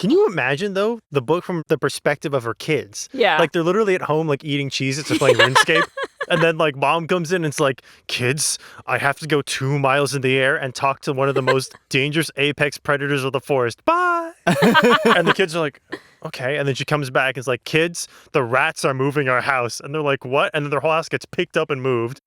Can you imagine, though, the book from the perspective of her kids? Yeah. Like, they're literally at home, like, eating Cheez-Its and playing RuneScape. And then, like, mom comes in and it's like, kids, I have to go 2 miles in the air and talk to one of the most dangerous apex predators of the forest. Bye! And the kids are like, okay. And then she comes back and is like, kids, the rats are moving our house. And they're like, what? And then their whole house gets picked up and moved.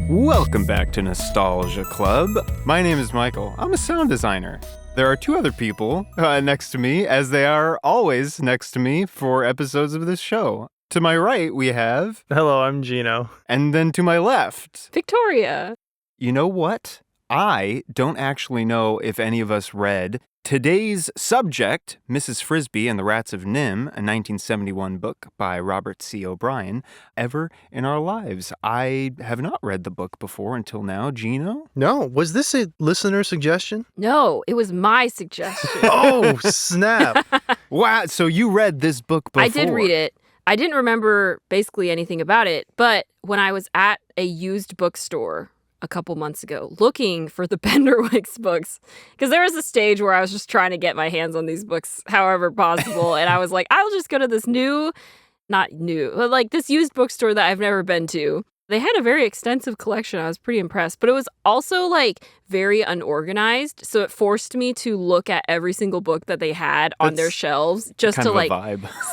Welcome back to Nostalgia Club. My name is Michael. I'm a sound designer. There are 2 other people next to me, as they are always next to me for episodes of this show. To my right, we have... Hello, I'm Jino. And then to my left... Victoria. You know what? I don't actually know if any of us read today's subject, Mrs. Frisby and the Rats of NIMH, a 1971 book by Robert C. O'Brien, ever in our lives. I have not read the book before until now. Gino? No, was this a listener suggestion? No, it was my suggestion. Oh, snap. Wow, so you read this book before? I did read it. I didn't remember basically anything about it, but when I was at a used bookstore a couple months ago looking for the Penderwicks books, because there was a stage where I was just trying to get my hands on these books however possible, and I was like, I'll just go to this not new, but like this used bookstore that I've never been to. They had a very extensive collection. I was pretty impressed, but it was also like very unorganized, so it forced me to look at every single book that they had on their shelves just to like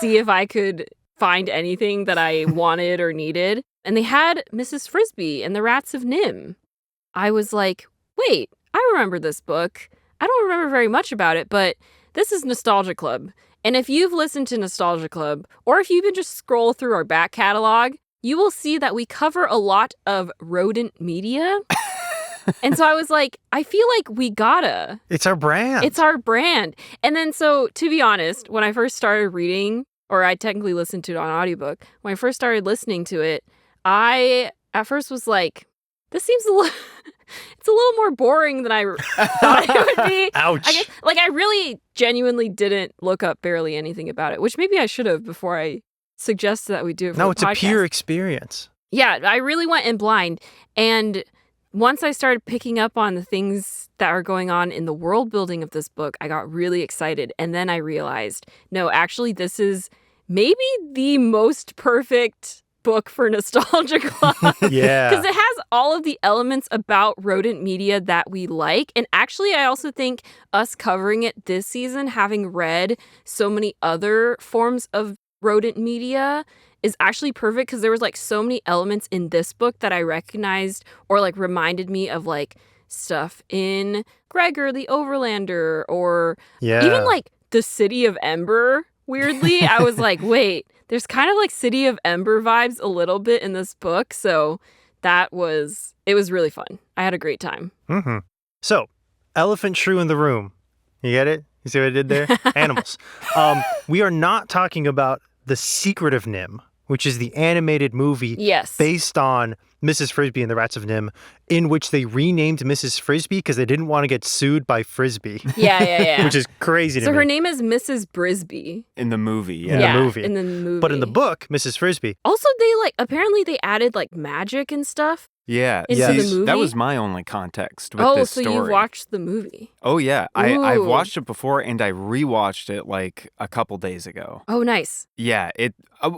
see if I could find anything that I wanted or needed. And they had Mrs. Frisby and the Rats of NIMH. I was like, wait, I remember this book. I don't remember very much about it, but this is Nostalgia Club. And if you've listened to Nostalgia Club, or if you even just scroll through our back catalog, you will see that we cover a lot of rodent media. And so I was like, I feel like we gotta. It's our brand. It's our brand. And then so, to be honest, when I first started reading, or I technically listened to it on audiobook, when I first started listening to it, I at first was like, this seems it's a little more boring than I thought it would be. Ouch. I really genuinely didn't look up barely anything about it, which maybe I should have before I suggested that we do it for the it's podcast. a pure experience. Yeah, I really went in blind. And once I started picking up on the things that are going on in the world building of this book, I got really excited. And then I realized, no, actually, this is maybe the most perfect book for Nostalgia Club. Yeah. Because it has all of the elements about rodent media that we like. And actually, I also think us covering it this season, having read so many other forms of rodent media, is actually perfect because there was like so many elements in this book that I recognized or like reminded me of like stuff in Gregor the Overlander or even like the City of Ember. Weirdly, I was like, wait, there's kind of like City of Ember vibes a little bit in this book. So it was really fun. I had a great time. Mm-hmm. So, elephant shrew in the room. You get it? You see what I did there? Animals. We are not talking about The Secret of NIMH, which is the animated movie based on Mrs. Frisby and the Rats of NIMH, in which they renamed Mrs. Frisby because they didn't want to get sued by Frisby. Yeah. Which is crazy to me. So her name is Mrs. Brisby. In the movie, In the movie. But in the book, Mrs. Frisby. Also, apparently they added like magic and stuff. Yeah. Into the movie? That was my only context with this story. Oh, so you've watched the movie? Oh, yeah. I've watched it before, and I rewatched it like a couple days ago. Oh, nice. Yeah,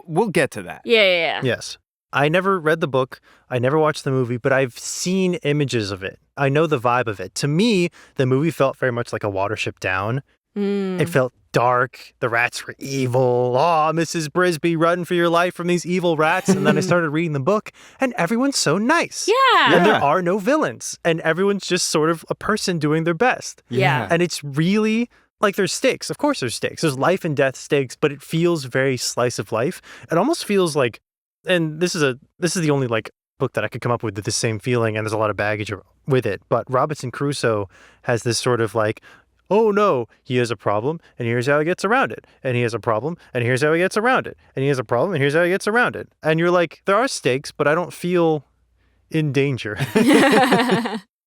we'll get to that. Yeah. Yes. I never read the book. I never watched the movie, but I've seen images of it. I know the vibe of it. To me, the movie felt very much like a Watership Down. It felt dark. The rats were evil. Oh, Mrs. Frisby, run for your life from these evil rats. And then I started reading the book, and everyone's so nice. Yeah. And there are no villains. And everyone's just sort of a person doing their best. Yeah. And it's really... like, there's stakes. Of course there's stakes. There's life and death stakes, but it feels very slice of life. It almost feels like, and this is the only, like, book that I could come up with the same feeling, and there's a lot of baggage with it. But Robinson Crusoe has this sort of, like, oh, no, he has a problem, and here's how he gets around it. And he has a problem, and here's how he gets around it. And he has a problem, and here's how he gets around it. And you're like, there are stakes, but I don't feel in danger.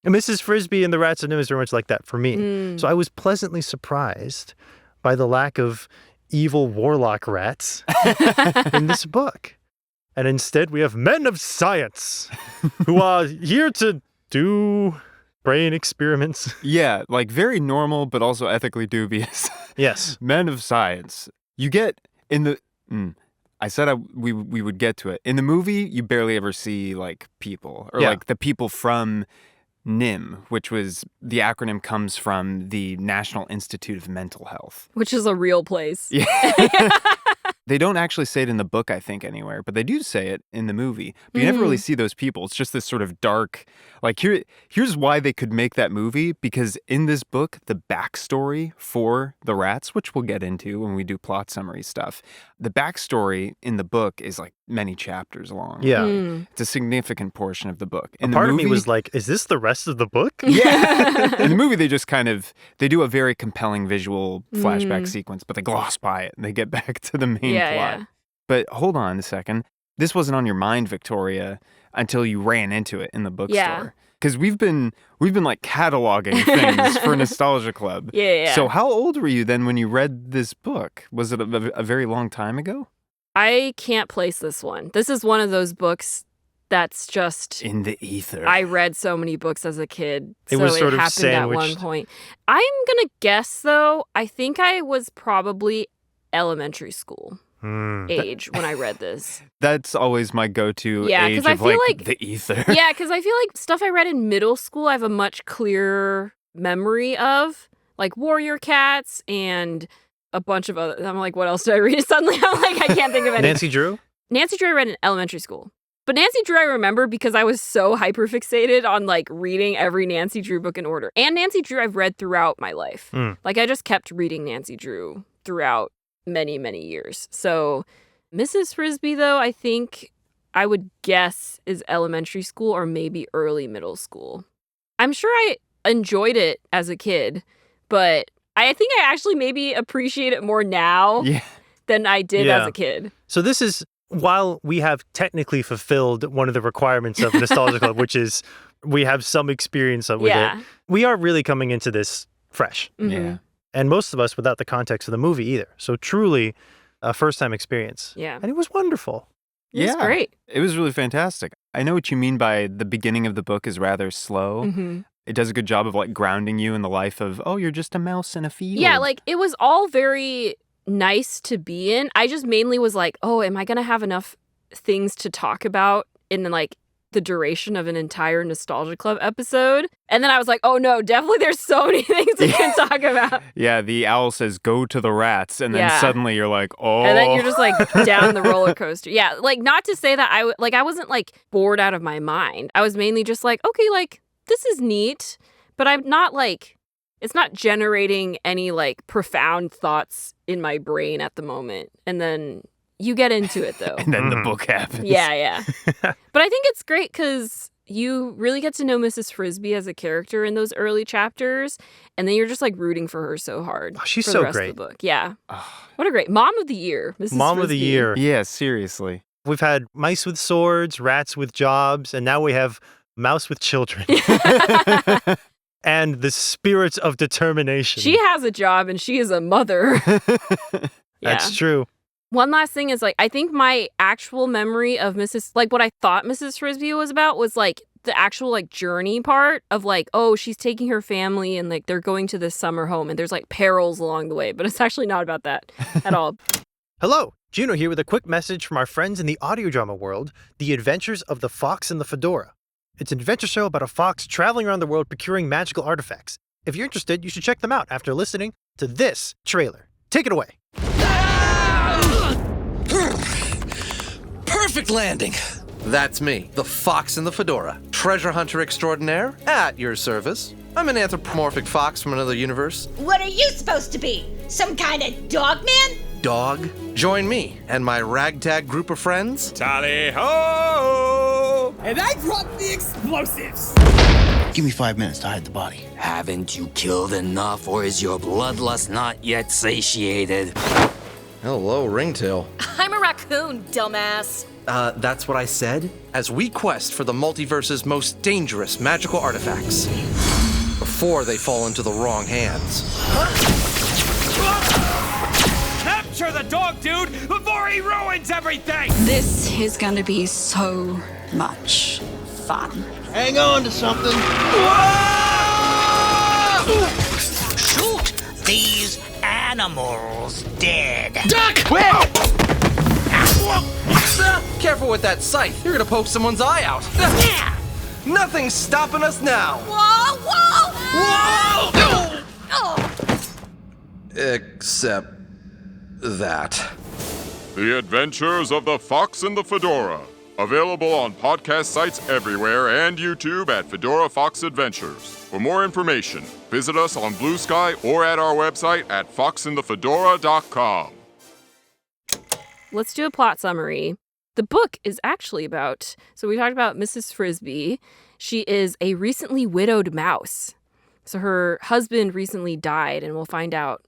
And Mrs. Frisby and the Rats of NIMH is very much like that for me. So I was pleasantly surprised by the lack of evil warlock rats in this book. And instead, we have men of science who are here to do brain experiments. Yeah, like very normal, but also ethically dubious. Yes. Men of science. You get in the... I said we would get to it. In the movie, you barely ever see, like, people. Or, like, the people from NIMH, which was... The acronym comes from the National Institute of Mental Health. Which is a real place. Yeah. They don't actually say it in the book, I think, anywhere, but they do say it in the movie. But you never really see those people. It's just this sort of dark, like, here's why they could make that movie, because in this book, the backstory for the rats, which we'll get into when we do plot summary stuff, the backstory in the book is like many chapters long. Yeah. It's a significant portion of the book. In Part the movie, of me was like, is this the rest of the book? Yeah. In the movie, they just they do a very compelling visual flashback sequence, but they gloss by it and they get back to the main plot. Yeah. But hold on a second. This wasn't on your mind, Victoria, until you ran into it in the bookstore. Yeah. Because we've been like cataloging things for Nostalgia Club. Yeah. So how old were you then when you read this book? Was it a very long time ago? I can't place this one. This is one of those books that's just... in the ether. I read so many books as a kid, It was sort of happened at one sandwiched. point. I'm going to guess, though, I think I was probably elementary school age when I read this. That's always my go-to Yeah, age 'cause I of feel like like- the ether. Yeah, because I feel like stuff I read in middle school, I have a much clearer memory of, like Warrior Cats and a bunch of other... I'm like, what else did I read? Suddenly, I'm like, I can't think of any. Nancy Drew? Nancy Drew I read in elementary school. But Nancy Drew I remember because I was so hyperfixated on like reading every Nancy Drew book in order. And Nancy Drew I've read throughout my life. Like I just kept reading Nancy Drew throughout many, many years. So Mrs. Frisby, though, I think I would guess is elementary school or maybe early middle school. I'm sure I enjoyed it as a kid, but I think I actually maybe appreciate it more now than I did as a kid. So this is, while we have technically fulfilled one of the requirements of Nostalgia Club, which is we have some experience with it, we are really coming into this fresh. Yeah. And most of us without the context of the movie either. So truly a first-time experience. Yeah. And it was wonderful. It was great. It was really fantastic. I know what you mean by the beginning of the book is rather slow. It does a good job of like grounding you in the life of, oh, you're just a mouse in a field. Yeah, like it was all very nice to be in. I just mainly was like, oh, am I going to have enough things to talk about in like the duration of an entire Nostalgia Club episode? And then I was like, oh no, definitely there's so many things we can talk about. Yeah, the owl says, go to the rats. And then suddenly you're like, oh. And then you're just like down the roller coaster. Yeah, like not to say that I wasn't like bored out of my mind. I was mainly just like, okay, like this is neat, but I'm not like, it's not generating any like profound thoughts in my brain at the moment. And then you get into it though. And then the book happens. Yeah. But I think it's great because you really get to know Mrs. Frisby as a character in those early chapters. And then you're just like rooting for her so hard. Oh, she's for so the rest great. Of the book. Yeah. What a great Mom of the Year, Mrs. Mom of the Frisby. Year. Yeah, seriously. We've had mice with swords, rats with jobs, and now we have mouse with children. And the spirit of determination. She has a job and she is a mother. That's true. One last thing is like, I think my actual memory of what I thought Mrs. Frisby was about was like the actual like journey part of like, oh, she's taking her family and like they're going to this summer home and there's like perils along the way, but it's actually not about that at all. Hello, Jino here with a quick message from our friends in the audio drama world, The Adventures of the Fox and the Fedora. It's an adventure show about a fox traveling around the world procuring magical artifacts. If you're interested, you should check them out after listening to this trailer. Take it away. Perfect landing. That's me, the Fox in the Fedora, treasure hunter extraordinaire, at your service. I'm an anthropomorphic fox from another universe. What are you supposed to be? Some kind of dog man? Dog, join me and my ragtag group of friends. Tally ho! And I dropped the explosives. Give me 5 minutes to hide the body. Haven't you killed enough, or is your bloodlust not yet satiated? Hello, Ringtail. I'm a raccoon, dumbass. That's what I said? As we quest for the multiverse's most dangerous magical artifacts. Before they fall into the wrong hands. Capture capture the dog dude before he ruins everything! This is gonna be so much fun. Hang on to something. Shoot these animals dead. Duck! Careful with that scythe. You're gonna poke someone's eye out. Nothing's stopping us now. Whoa, whoa! Whoa! Oh. Except that. The Adventures of the Fox and the Fedora. Available on podcast sites everywhere and YouTube at Fedora Fox Adventures. For more information, visit us on Blue Sky or at our website at foxandthefedora.com. Let's do a plot summary. The book is actually about, so we talked about Mrs. Frisby. She is a recently widowed mouse. So her husband recently died, and we'll find out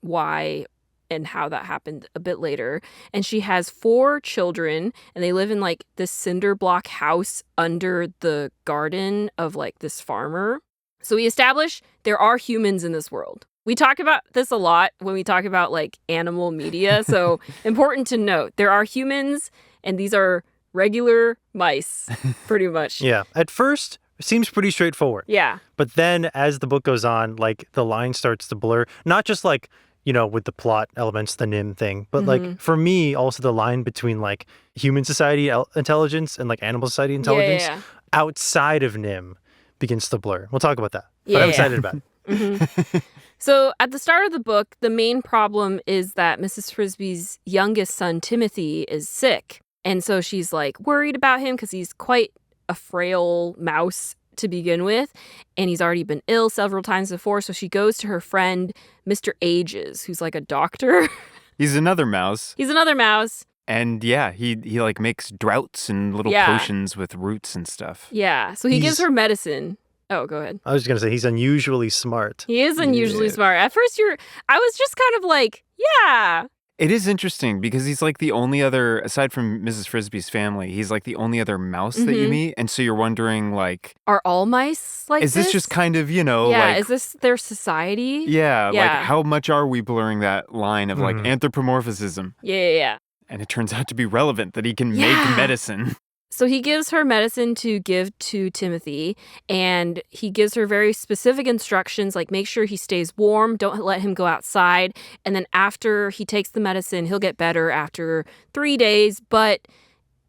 why and how that happened a bit later. And she has 4 children, and they live in like this cinder-block house under the garden of like this farmer. So we establish there are humans in this world. We talk about this a lot when we talk about like animal media. So important to note, there are humans, and these are regular mice, pretty much. Yeah. At first, it seems pretty straightforward. Yeah. But then as the book goes on, like the line starts to blur. Not just like, you know, with the plot elements, the NIMH thing, but like for me, also the line between like human society intelligence and like animal society intelligence outside of NIMH begins to blur. We'll talk about that. But I'm excited about it. So at the start of the book, the main problem is that Mrs. Frisby's youngest son, Timothy, is sick. And so she's like worried about him because he's quite a frail mouse to begin with. And he's already been ill several times before. So she goes to her friend, Mr. Ages, who's like a doctor. He's another mouse. He's another mouse. And yeah, he like makes draughts and little potions with roots and stuff. Yeah. So he gives her medicine. Oh, go ahead. I was just going to say he's unusually smart. He is unusually smart. At first, I was just kind of like, yeah. It is interesting because he's like the only other, aside from Mrs. Frisby's family, he's like the only other mouse that you meet. And so you're wondering, like, are all mice like is this just kind of, you know, yeah, like, is this their society? Yeah, like how much are we blurring that line of like anthropomorphism? Yeah. And it turns out to be relevant that he can make medicine. So he gives her medicine to give to Timothy, and he gives her very specific instructions, like make sure he stays warm, don't let him go outside. And then after he takes the medicine, he'll get better after 3 days. But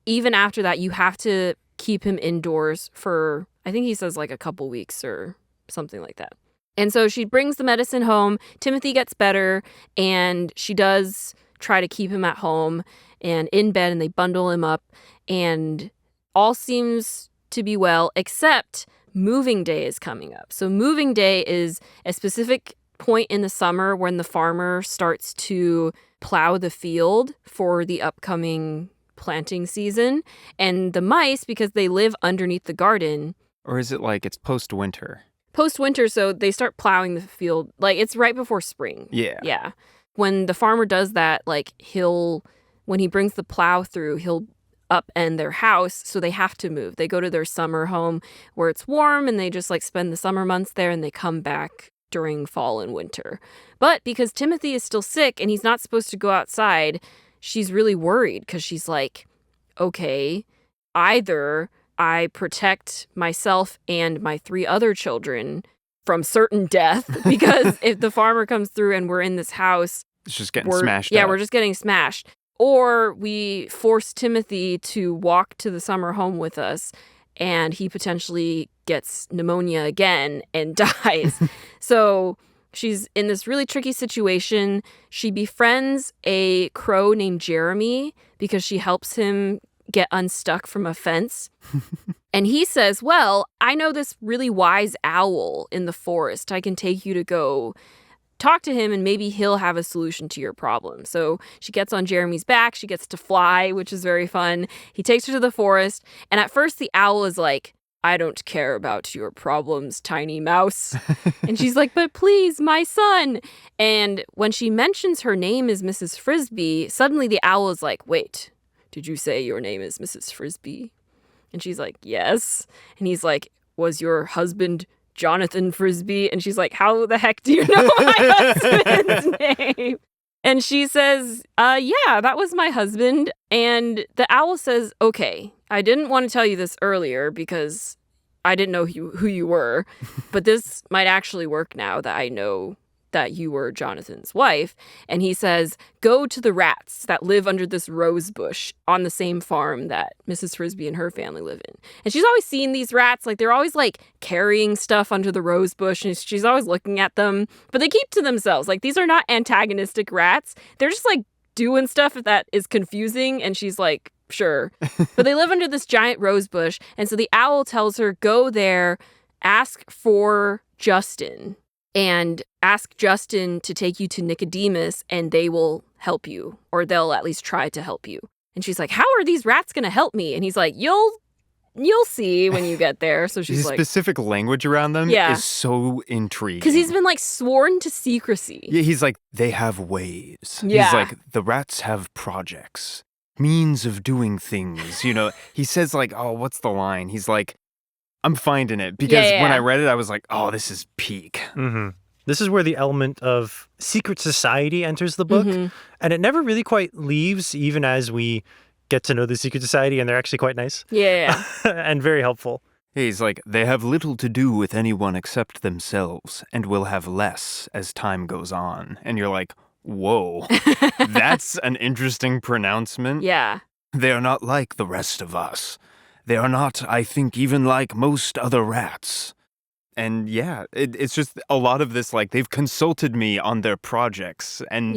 even after that, you have to keep him indoors for, I think he says like a couple weeks or something like that. And so she brings the medicine home. Timothy gets better, and she does try to keep him at home and in bed, and they bundle him up. And all seems to be well, except moving day is coming up. So moving day is a specific point in the summer when the farmer starts to plow the field for the upcoming planting season. And the mice, because they live underneath the garden. Or is it like it's post-winter? Post-winter, so they start plowing the field. Like it's right before spring. Yeah. When the farmer does that, like when he brings the plow through, he'll upend their house, so they have to move. They go to their summer home where it's warm, and they just like spend the summer months there, and they come back during fall and winter. But because Timothy is still sick and he's not supposed to go outside, she's really worried because she's like, okay, either I protect myself and my 3 other children from certain death, because if the farmer comes through and we're in this house, it's just getting smashed. Yeah, we're just getting smashed. Or we force Timothy to walk to the summer home with us, and he potentially gets pneumonia again and dies. So she's in this really tricky situation. She befriends a crow named Jeremy because she helps him get unstuck from a fence. And he says, well, I know this really wise owl in the forest. I can take you to go talk to him, and maybe he'll have a solution to your problem. So she gets on Jeremy's back. She gets to fly, which is very fun. He takes her to the forest. And at first the owl is like, I don't care about your problems, tiny mouse. And she's like, but please, my son. And when she mentions her name is Mrs. Frisby, suddenly the owl is like, wait, did you say your name is Mrs. Frisby? And she's like, yes. And he's like, was your husband Jonathan Frisby? And she's like, how the heck do you know my husband's name? And she says, yeah, that was my husband. And the owl says, okay, I didn't want to tell you this earlier because I didn't know who you were, but this might actually work now that I know that you were Jonathan's wife. And he says, go to the rats that live under this rose bush on the same farm that Mrs. Frisby and her family live in. And she's always seen these rats, like they're always like carrying stuff under the rose bush, and she's always looking at them, but they keep to themselves. Like these are not antagonistic rats. They're just like doing stuff that is confusing. And she's like, sure. But they live under this giant rose bush. And so the owl tells her, go there, ask for Justin. And ask Justin to take you to Nicodemus and they will help you, or they'll at least try to help you. And she's like, how are these rats going to help me? And he's like, you'll see when you get there. So she's His like, specific language around them is so intriguing. because he's been like sworn to secrecy. Yeah, he's like, they have ways. Yeah. He's like, the rats have projects, means of doing things. You know, he says like, oh, what's the line? He's like, I'm finding it because when I read it, I was like, oh, this is peak. Mm-hmm. This is where the element of secret society enters the book. Mm-hmm. And it never really quite leaves, even as we get to know the secret society, and they're actually quite nice. Yeah. And very helpful. He's like, they have little to do with anyone except themselves and will have less as time goes on. And you're like, whoa, that's an interesting pronouncement. Yeah. They are not like the rest of us. They are not, I think, even like most other rats. And yeah, it's just a lot of this, like, they've consulted me on their projects, and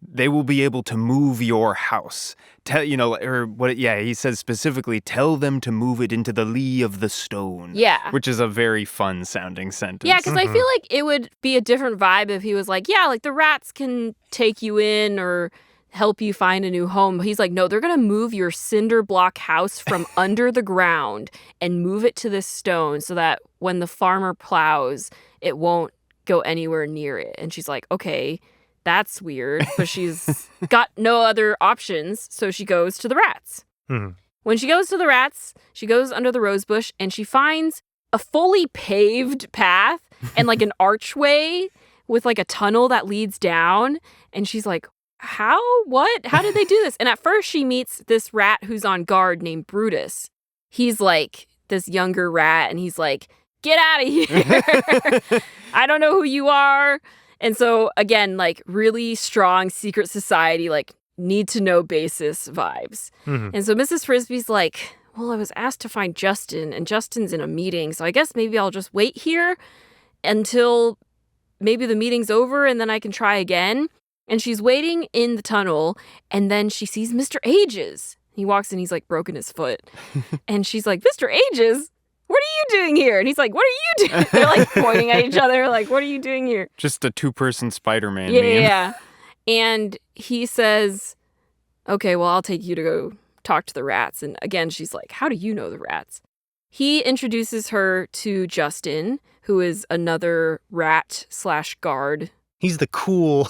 they will be able to move your house. He says specifically, tell them to move it into the lee of the stone. Yeah. Which is a very fun sounding sentence. Yeah, because I feel like it would be a different vibe if he was like, yeah, like the rats can take you in or help you find a new home. He's like, no, they're going to move your cinder-block house from under the ground and move it to this stone so that when the farmer plows, it won't go anywhere near it. And she's like, okay, that's weird. But she's got no other options, so she goes to the rats. Mm-hmm. When she goes to the rats, she goes under the rose bush and she finds a fully paved path and like an archway with like a tunnel that leads down. And she's like, how did they do this? And at first she meets this rat who's on guard named Brutus. He's like this younger rat and he's like, get out of here. I don't know who you are. And so again, like really strong secret society, like need to know basis vibes. Mm-hmm. And so Mrs. Frisby's like, well, I was asked to find Justin and Justin's in a meeting. So I guess maybe I'll just wait here until maybe the meeting's over and then I can try again. And she's waiting in the tunnel, and then she sees Mr. Ages. He walks in, he's like broken his foot. And she's like, Mr. Ages, what are you doing here? And he's like, what are you doing? They're like pointing at each other, like, what are you doing here? Just a two-person Spider-Man meme. Yeah. And he says, okay, well, I'll take you to go talk to the rats. And again, she's like, how do you know the rats? He introduces her to Justin, who is another rat/guard. He's the cool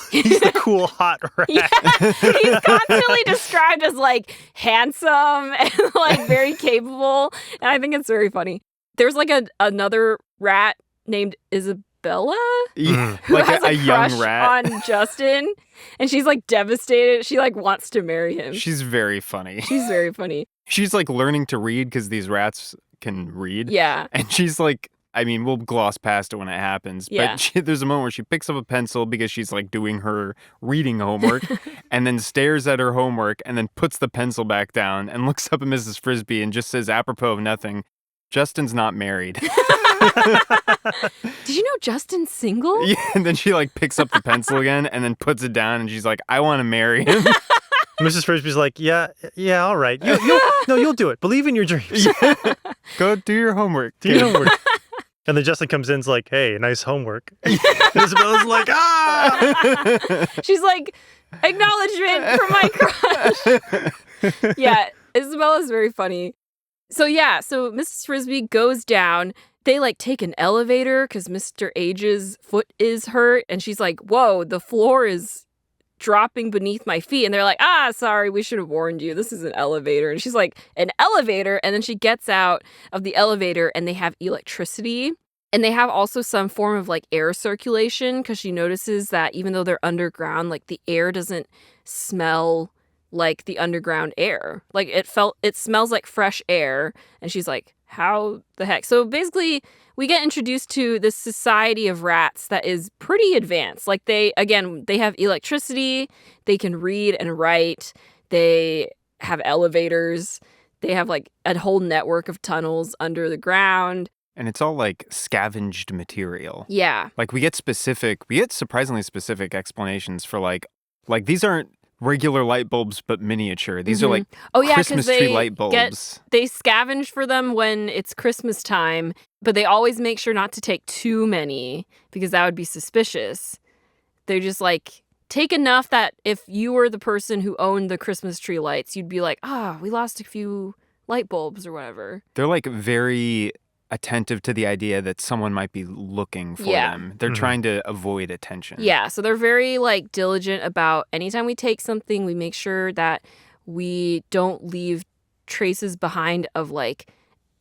hot rat. Yeah, he's constantly described as like handsome and like very capable. And I think it's very funny. There's like another rat named Isabella who like has a young crush rat on Justin. And she's like devastated. She like wants to marry him. She's very funny. She's very funny. She's like learning to read because these rats can read. Yeah. And she's like, I mean, we'll gloss past it when it happens, but there's a moment where she picks up a pencil because she's like doing her reading homework and then stares at her homework and then puts the pencil back down and looks up at Mrs. Frisby and just says, apropos of nothing, Justin's not married. Did you know Justin's single? Yeah, and then she like picks up the pencil again and then puts it down and she's like, I want to marry him. Mrs. Frisby's like, yeah, all right. You'll do it. Believe in your dreams. Yeah. Go do your homework. Do your homework. And then Justin comes in and is like, hey, nice homework. And Isabella's like, ah! She's like, acknowledgement for my crush. Yeah, Isabella's very funny. So Mrs. Frisby goes down. They like take an elevator because Mr. Age's foot is hurt. And she's like, whoa, the floor is dropping beneath my feet. And they're like, sorry, we should have warned you. This is an elevator. And she's like, an elevator? And then she gets out of the elevator and they have electricity. And they have also some form of like air circulation because she notices that even though they're underground, like the air doesn't smell like the underground air. Like it smells like fresh air. And she's like, how the heck? So basically we get introduced to this society of rats that is pretty advanced. Like they have electricity, they can read and write, they have elevators, they have like a whole network of tunnels under the ground. And it's all like scavenged material. Yeah. Like we get surprisingly specific explanations for like these aren't regular light bulbs but miniature. These are like Christmas tree light bulbs. They scavenge for them when it's Christmas time, but they always make sure not to take too many because that would be suspicious. They're just like, take enough that if you were the person who owned the Christmas tree lights, you'd be like, we lost a few light bulbs or whatever. They're like very attentive to the idea that someone might be looking for them. They're trying to avoid attention. Yeah, so they're very like diligent about anytime we take something, we make sure that we don't leave traces behind of like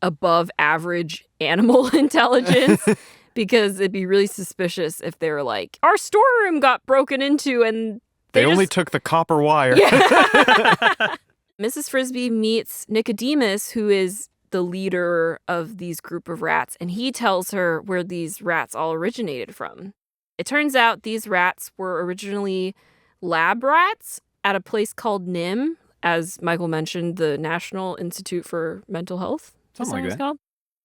above average animal intelligence because it'd be really suspicious if they were like, our storeroom got broken into and they only took the copper wire. Yeah. Mrs. Frisby meets Nicodemus, who is the leader of these group of rats, and he tells her where these rats all originated from. It turns out these rats were originally lab rats at a place called NIMH, as Michael mentioned, the National Institute for Mental Health. Something like that. Called.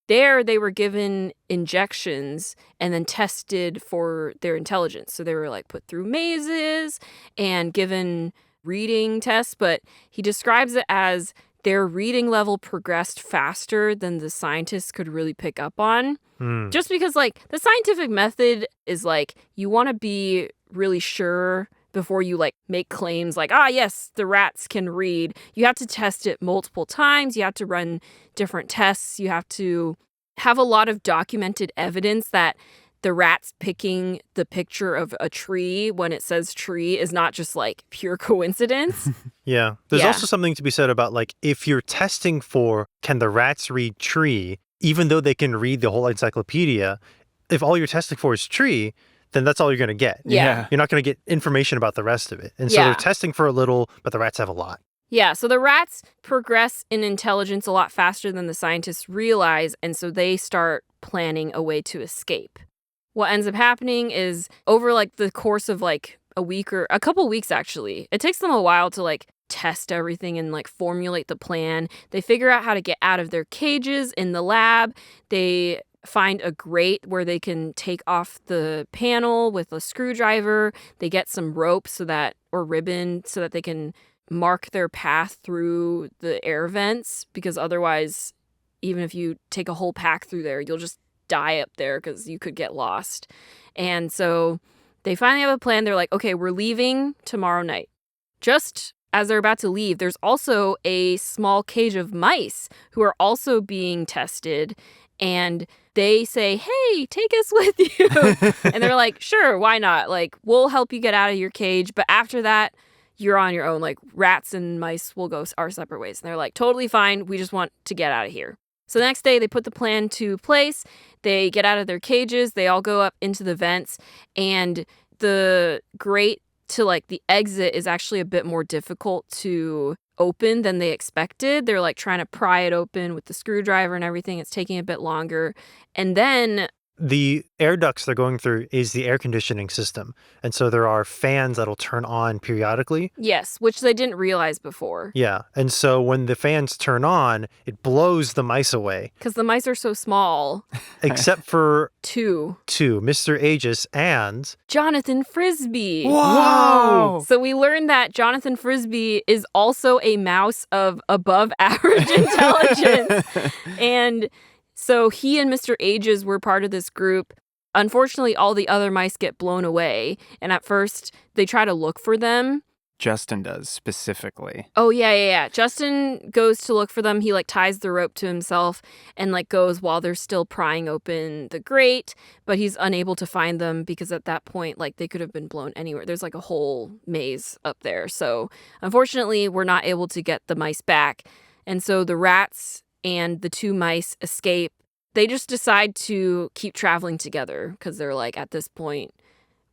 There, they were given injections and then tested for their intelligence. So they were like put through mazes and given reading tests, but he describes it as their reading level progressed faster than the scientists could really pick up on. Just because, like, the scientific method is, like, you want to be really sure before you, like, make claims like, yes, the rats can read. You have to test it multiple times. You have to run different tests. You have to have a lot of documented evidence that the rats picking the picture of a tree when it says tree is not just like pure coincidence. Yeah. There's also something to be said about like if you're testing for can the rats read tree, even though they can read the whole encyclopedia, if all you're testing for is tree, then that's all you're going to get. Yeah. You're not going to get information about the rest of it. And so they're testing for a little, but the rats have a lot. Yeah, so the rats progress in intelligence a lot faster than the scientists realize, and so they start planning a way to escape. What ends up happening is over like the course of like a week or a couple weeks, actually, it takes them a while to like test everything and like formulate the plan. They figure out how to get out of their cages in the lab. They find a grate where they can take off the panel with a screwdriver. They get some rope or ribbon so that they can mark their path through the air vents, because otherwise, even if you take a whole pack through there, you'll just die up there because you could get lost. And so they finally have a plan. They're like, okay, we're leaving tomorrow night. Just as they're about to leave, there's also a small cage of mice who are also being tested. And they say, hey, take us with you. And they're like, sure, why not? Like, we'll help you get out of your cage. But after that, you're on your own. Like, rats and mice will go our separate ways. And they're like, totally fine. We just want to get out of here. So the next day, they put the plan to place. They get out of their cages. They all go up into the vents. And the grate to, like, the exit is actually a bit more difficult to open than they expected. They're, like, trying to pry it open with the screwdriver and everything. It's taking a bit longer. And then the air ducts they're going through is the air conditioning system. And so there are fans that'll turn on periodically. Yes, which they didn't realize before. Yeah. And so when the fans turn on, it blows the mice away. Because the mice are so small. Except for two, Mr. Aegis and Jonathan Frisby. Whoa! So we learned that Jonathan Frisby is also a mouse of above average intelligence. And so he and Mr. Aegis were part of this group. Unfortunately, all the other mice get blown away. And at first, they try to look for them. Justin does, specifically. Oh, yeah. Justin goes to look for them. He, like, ties the rope to himself and, like, goes while they're still prying open the grate. But he's unable to find them because at that point, like, they could have been blown anywhere. There's, like, a whole maze up there. So, unfortunately, we're not able to get the mice back. And so the rats and the two mice escape. they just decide to keep traveling together because they're like, at this point,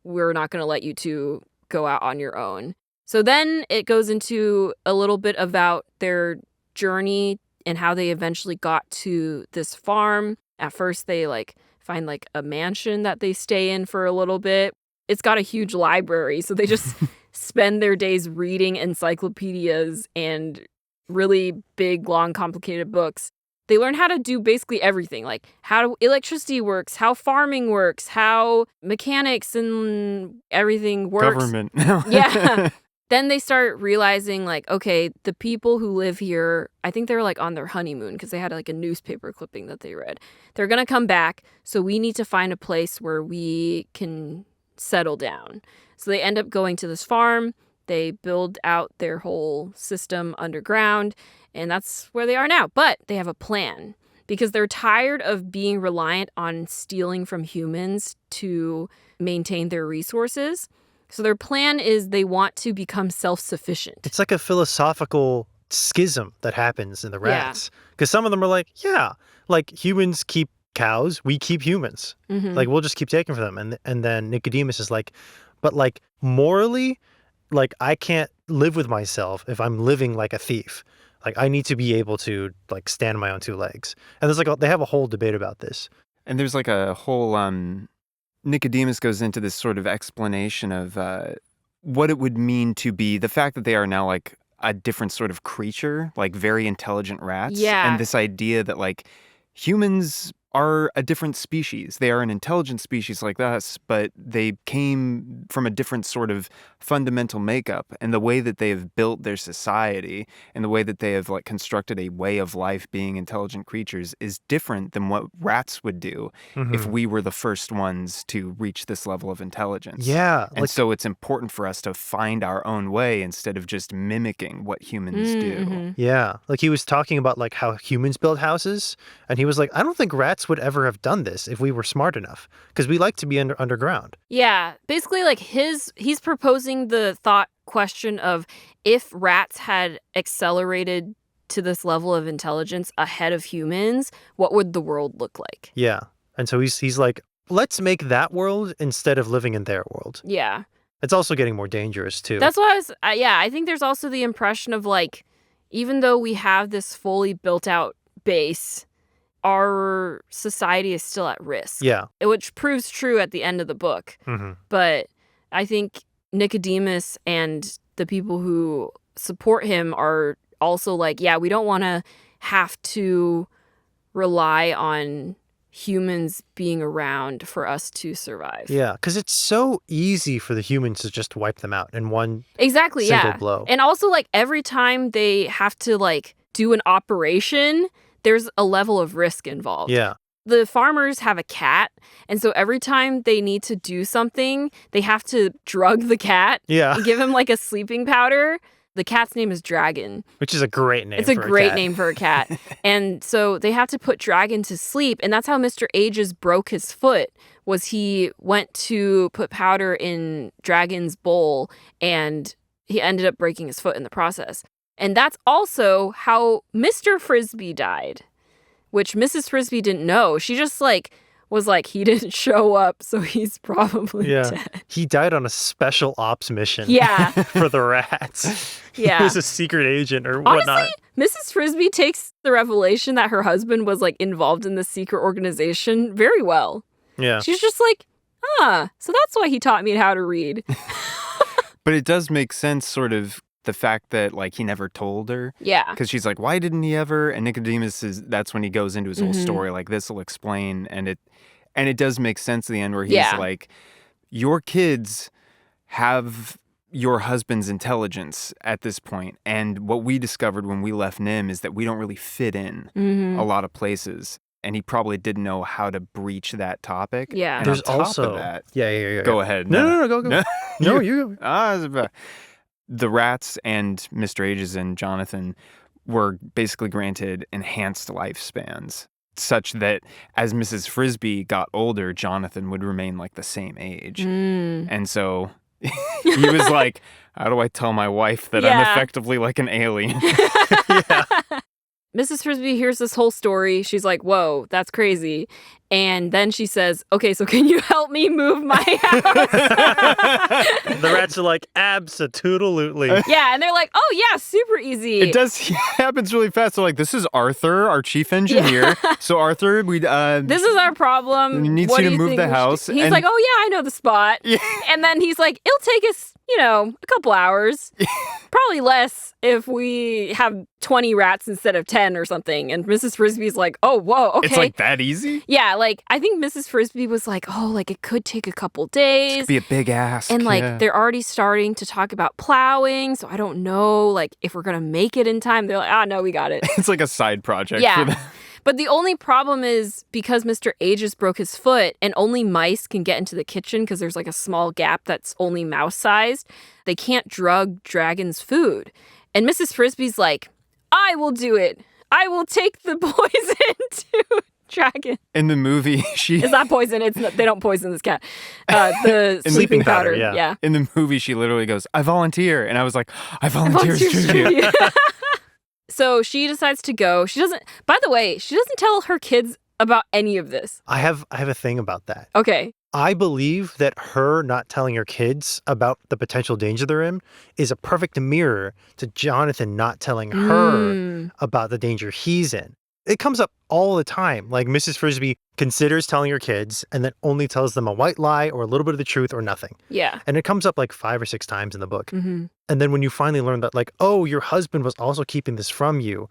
we're not going to let you two go out on your own. So then it goes into a little bit about their journey and how they eventually got to this farm. At first, they like find like a mansion that they stay in for a little bit. It's got a huge library, so they just spend their days reading encyclopedias and really big, long, complicated books. They learn how to do basically everything, like how electricity works, how farming works, how mechanics and everything works. Government. Yeah. Then they start realizing, like, okay, the people who live here, I think they were like on their honeymoon because they had like a newspaper clipping that they read. They're going to come back, so we need to find a place where we can settle down. So they end up going to this farm. They build out their whole system underground, and that's where they are now. But they have a plan because they're tired of being reliant on stealing from humans to maintain their resources. So their plan is they want to become self-sufficient. It's like a philosophical schism that happens in the rats. Because some of them are like, yeah, like humans keep cows, we keep humans. Mm-hmm. Like, we'll just keep taking from them. And then Nicodemus is like, but like morally, like I can't live with myself if I'm living like a thief. Like I need to be able to like stand on my own two legs. And there's like they have a whole debate about this. And there's like a whole Nicodemus goes into this sort of explanation of what it would mean to be the fact that they are now like a different sort of creature, like very intelligent rats. Yeah. And this idea that like humans are a different species. They are an intelligent species like us, but they came from a different sort of fundamental makeup. And the way that they have built their society and the way that they have like constructed a way of life being intelligent creatures is different than what rats would do if we were the first ones to reach this level of intelligence. Yeah. And so it's important for us to find our own way instead of just mimicking what humans do. Yeah. Like he was talking about like how humans build houses. And he was like, I don't think rats would ever have done this if we were smart enough because we like to be underground. Yeah, basically like he's proposing the thought question of if rats had accelerated to this level of intelligence ahead of humans, what would the world look like? Yeah. And so he's like, let's make that world instead of living in their world. Yeah. It's also getting more dangerous too. That's why I think there's also the impression of like, even though we have this fully built out base, our society is still at risk. Yeah. Which proves true at the end of the book. But I think Nicodemus and the people who support him are also like, yeah, we don't want to have to rely on humans being around for us to survive. Yeah, because it's so easy for the humans to just wipe them out in one single blow. And also like every time they have to like do an operation, there's a level of risk involved. Yeah. The farmers have a cat, and so every time they need to do something, they have to drug the cat and give him like a sleeping powder. The cat's name is Dragon. Which is a great name. It's a great name for a cat. And so they have to put Dragon to sleep, and that's how Mr. Ages broke his foot. Was he went to put powder in Dragon's bowl, and he ended up breaking his foot in the process. And that's also how Mr. Frisby died, which Mrs. Frisby didn't know. She just like was like, he didn't show up, so he's probably dead. He died on a special ops mission for the rats. Yeah. He was a secret agent or whatnot. Honestly, Mrs. Frisby takes the revelation that her husband was like involved in the secret organization very well. Yeah. She's just like, so that's why he taught me how to read. But it does make sense, sort of, the fact that like he never told her. Yeah. Because she's like, why didn't he ever? And Nicodemus that's when he goes into his whole story, like this will explain. And it does make sense at the end where he's like, your kids have your husband's intelligence at this point. And what we discovered when we left NIMH is that we don't really fit in a lot of places. And he probably didn't know how to breach that topic. Yeah. And There's on top also of that, yeah. Go ahead. No, go. No, you. The rats and Mr. Ages and Jonathan were basically granted enhanced lifespans, such that as Mrs. Frisby got older, Jonathan would remain like the same age. And so he was like, how do I tell my wife that I'm effectively like an alien? Mrs. Frisby hears this whole story. She's like, whoa, that's crazy. And then she says, okay, so can you help me move my house? The rats are like, abso-toodle-lootly. Yeah, and they're like, oh, yeah, super easy. It does happens really fast. So like, this is Arthur, our chief engineer. Yeah. So Arthur, this is our problem. We need you to move the house. He's like, oh yeah, I know the spot. Yeah. And then he's like, it'll take us, a couple hours. Probably less if we have 20 rats instead of 10 or something. And Mrs. Frisby's like, oh, whoa, okay. It's like that easy? Yeah, like I think Mrs. Frisby was like, oh, like it could take a couple days. It could be a big ask. And like they're already starting to talk about plowing. So I don't know like if we're going to make it in time. They're like, no, we got it. It's like a side project for them. But the only problem is because Mr. Aegis broke his foot and only mice can get into the kitchen because there's like a small gap that's only mouse sized, they can't drug Dragon's food. And Mrs. Frisby's like, I will do it. I will take the poison to Dragon. In the movie, It's not poison. They don't poison this cat. The sleeping powder. Yeah. In the movie, she literally goes, I volunteer. And I was like, I volunteer as tribute. So she decides to go. By the way, she doesn't tell her kids about any of this. I have a thing about that. Okay. I believe that her not telling her kids about the potential danger they're in is a perfect mirror to Jonathan not telling her about the danger he's in. It comes up all the time. Like Mrs. Frisby considers telling her kids and then only tells them a white lie or a little bit of the truth or nothing. Yeah. And it comes up like 5 or 6 times in the book. Mm-hmm. And then when you finally learn that like, oh, your husband was also keeping this from you,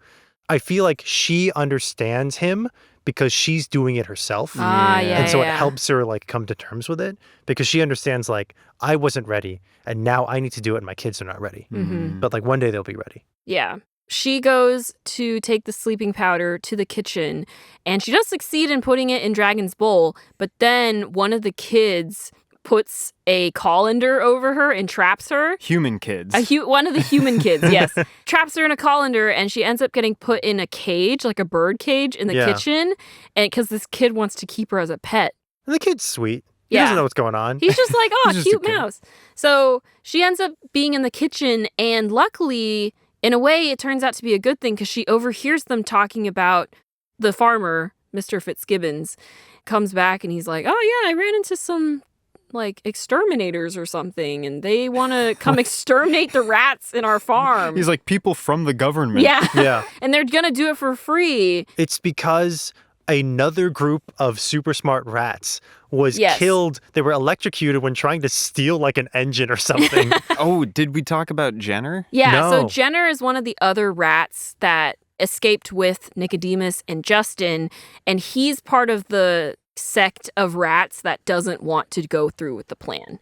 I feel like she understands him because she's doing it herself. And so it helps her like come to terms with it because she understands like, I wasn't ready and now I need to do it and my kids are not ready. Mm-hmm. But like one day they'll be ready. Yeah. She goes to take the sleeping powder to the kitchen, and she does succeed in putting it in Dragon's bowl, but then one of the kids puts a colander over her and traps her. Human kids. One of the human kids, yes. Traps her in a colander, and she ends up getting put in a cage, like a bird cage in the kitchen, and because this kid wants to keep her as a pet. And the kid's sweet. He doesn't know what's going on. He's just like, oh, cute mouse. So she ends up being in the kitchen, and luckily, in a way, it turns out to be a good thing because she overhears them talking about the farmer, Mr. Fitzgibbons, comes back and he's like, oh, yeah, I ran into some like exterminators or something and they want to come exterminate the rats in our farm. He's like, people from the government. Yeah. And they're going to do it for free. It's because another group of super smart rats was killed. They were electrocuted when trying to steal like an engine or something. Oh, did we talk about Jenner? Yeah, No. So Jenner is one of the other rats that escaped with Nicodemus and Justin, and he's part of the sect of rats that doesn't want to go through with the plan.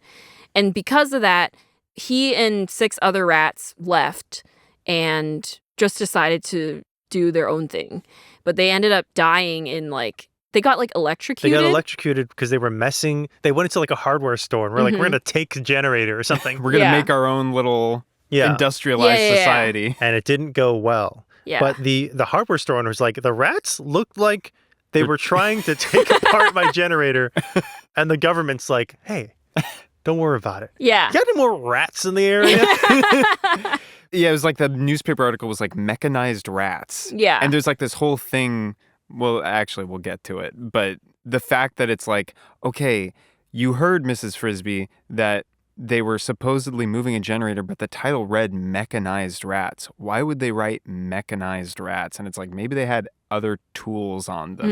And because of that, he and 6 other rats left and just decided to do their own thing. But they ended up dying in like, they got like electrocuted. They got electrocuted because they were messing. They went into like a hardware store and we're like, we're going to take the generator or something. We're going to make our own little industrialized society. And it didn't go well. Yeah. But the hardware store owner was like, the rats looked like they were trying to take apart my generator. And the government's like, hey, don't worry about it. Yeah. Got any more rats in the area? Yeah, it was like the newspaper article was like mechanized rats. Yeah. And there's like this whole thing. Well, actually, we'll get to it. But the fact that it's like, okay, you heard, Mrs. Frisby, that they were supposedly moving a generator, but the title read mechanized rats. Why would they write mechanized rats? And it's like, maybe they had other tools on them.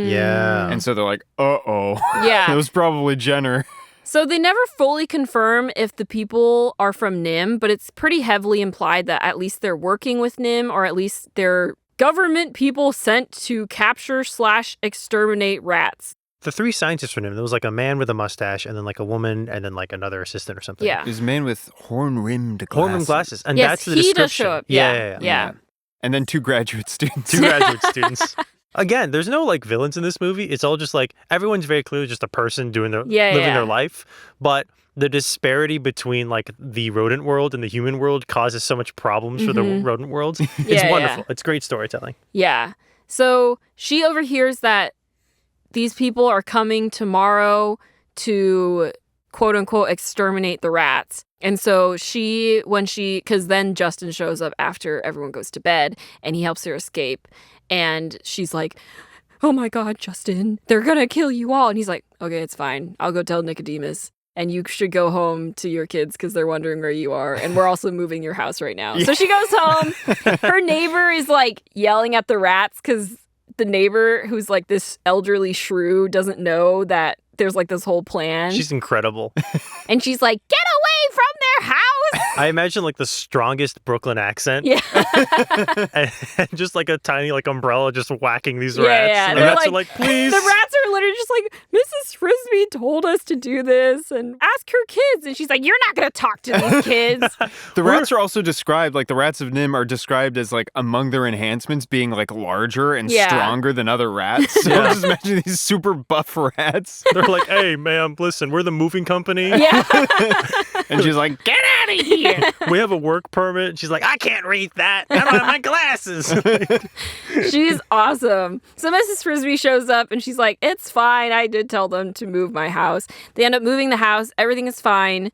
Yeah. And so they're like, uh-oh. Yeah. It was probably Jenner. So they never fully confirm if the people are from NIMH, but it's pretty heavily implied that at least they're working with NIMH, or at least they're government people sent to capture/exterminate rats. The 3 scientists from NIMH, there was like a man with a mustache and then like a woman and then like another assistant or something. Yeah. There's a man with horn-rimmed glasses. Horn-rimmed glasses. And yes, that's the he description. does show up. Yeah. And then 2 graduate students. 2 graduate students. Again, there's no like villains in this movie. It's all just like everyone's very clearly just a person doing their living their life. But the disparity between like the rodent world and the human world causes so much problems for the rodent worlds. It's wonderful. It's great storytelling. Yeah. So she overhears that these people are coming tomorrow to quote unquote exterminate the rats. And so because then Justin shows up after everyone goes to bed and he helps her escape. And she's like, oh my God, Justin, they're going to kill you all. And he's like, okay, it's fine. I'll go tell Nicodemus. And you should go home to your kids because they're wondering where you are. And we're also moving your house right now. So she goes home. Her neighbor is like yelling at the rats because the neighbor, who's like this elderly shrew, doesn't know that there's like this whole plan. She's incredible. And she's like, get away from their house. I imagine like the strongest Brooklyn accent. Yeah. and just like a tiny like umbrella just whacking these rats. Yeah. And the rats are like, please. The rats are literally just like, Mrs. Frisby told us to do this and ask her kids. And she's like, you're not going to talk to these kids. The rats are also described, like the Rats of NIMH are described as like among their enhancements being like larger and stronger than other rats. So just imagine these super buff rats. They're like, hey, ma'am, listen, we're the moving company. Yeah. And she's like, get out of here. We have a work permit. And she's like, I can't read that. I don't have my glasses. She's awesome. So Mrs. Frisby shows up and she's like, it's fine. I did tell them to move my house. They end up moving the house. Everything is fine.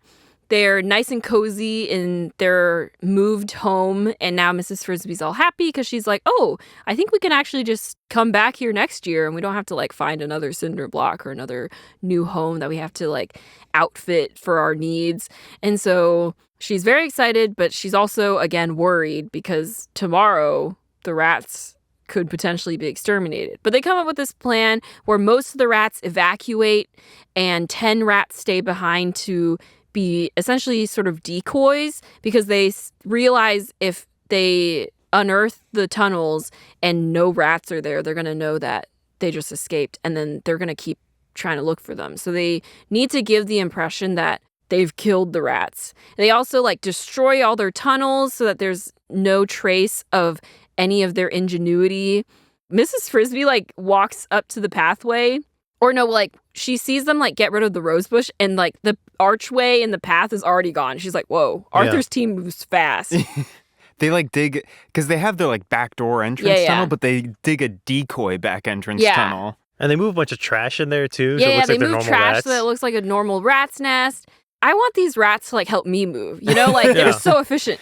They're nice and cozy in their moved home. And now Mrs. Frisby's all happy because she's like, oh, I think we can actually just come back here next year and we don't have to like find another cinder block or another new home that we have to like outfit for our needs. And so she's very excited, but she's also, again, worried because tomorrow the rats could potentially be exterminated. But they come up with this plan where most of the rats evacuate and 10 rats stay behind to be essentially sort of decoys because they realize if they unearth the tunnels and no rats are there, they're going to know that they just escaped and then they're going to keep trying to look for them. So they need to give the impression that they've killed the rats. They also like destroy all their tunnels so that there's no trace of any of their ingenuity. Mrs. Frisby like walks up to the pathway. Or no, like, she sees them, like, get rid of the rose bush, and, like, the archway and the path is already gone. She's like, whoa, Arthur's team moves fast. They, like, dig, because they have their, like, backdoor entrance tunnel, but they dig a decoy back entrance tunnel. And they move a bunch of trash in there, too. Yeah, so it looks they like they're move normal trash rats. so that it looks like a normal rat's nest. I want these rats to, like, help me move. You know, like, they're so efficient.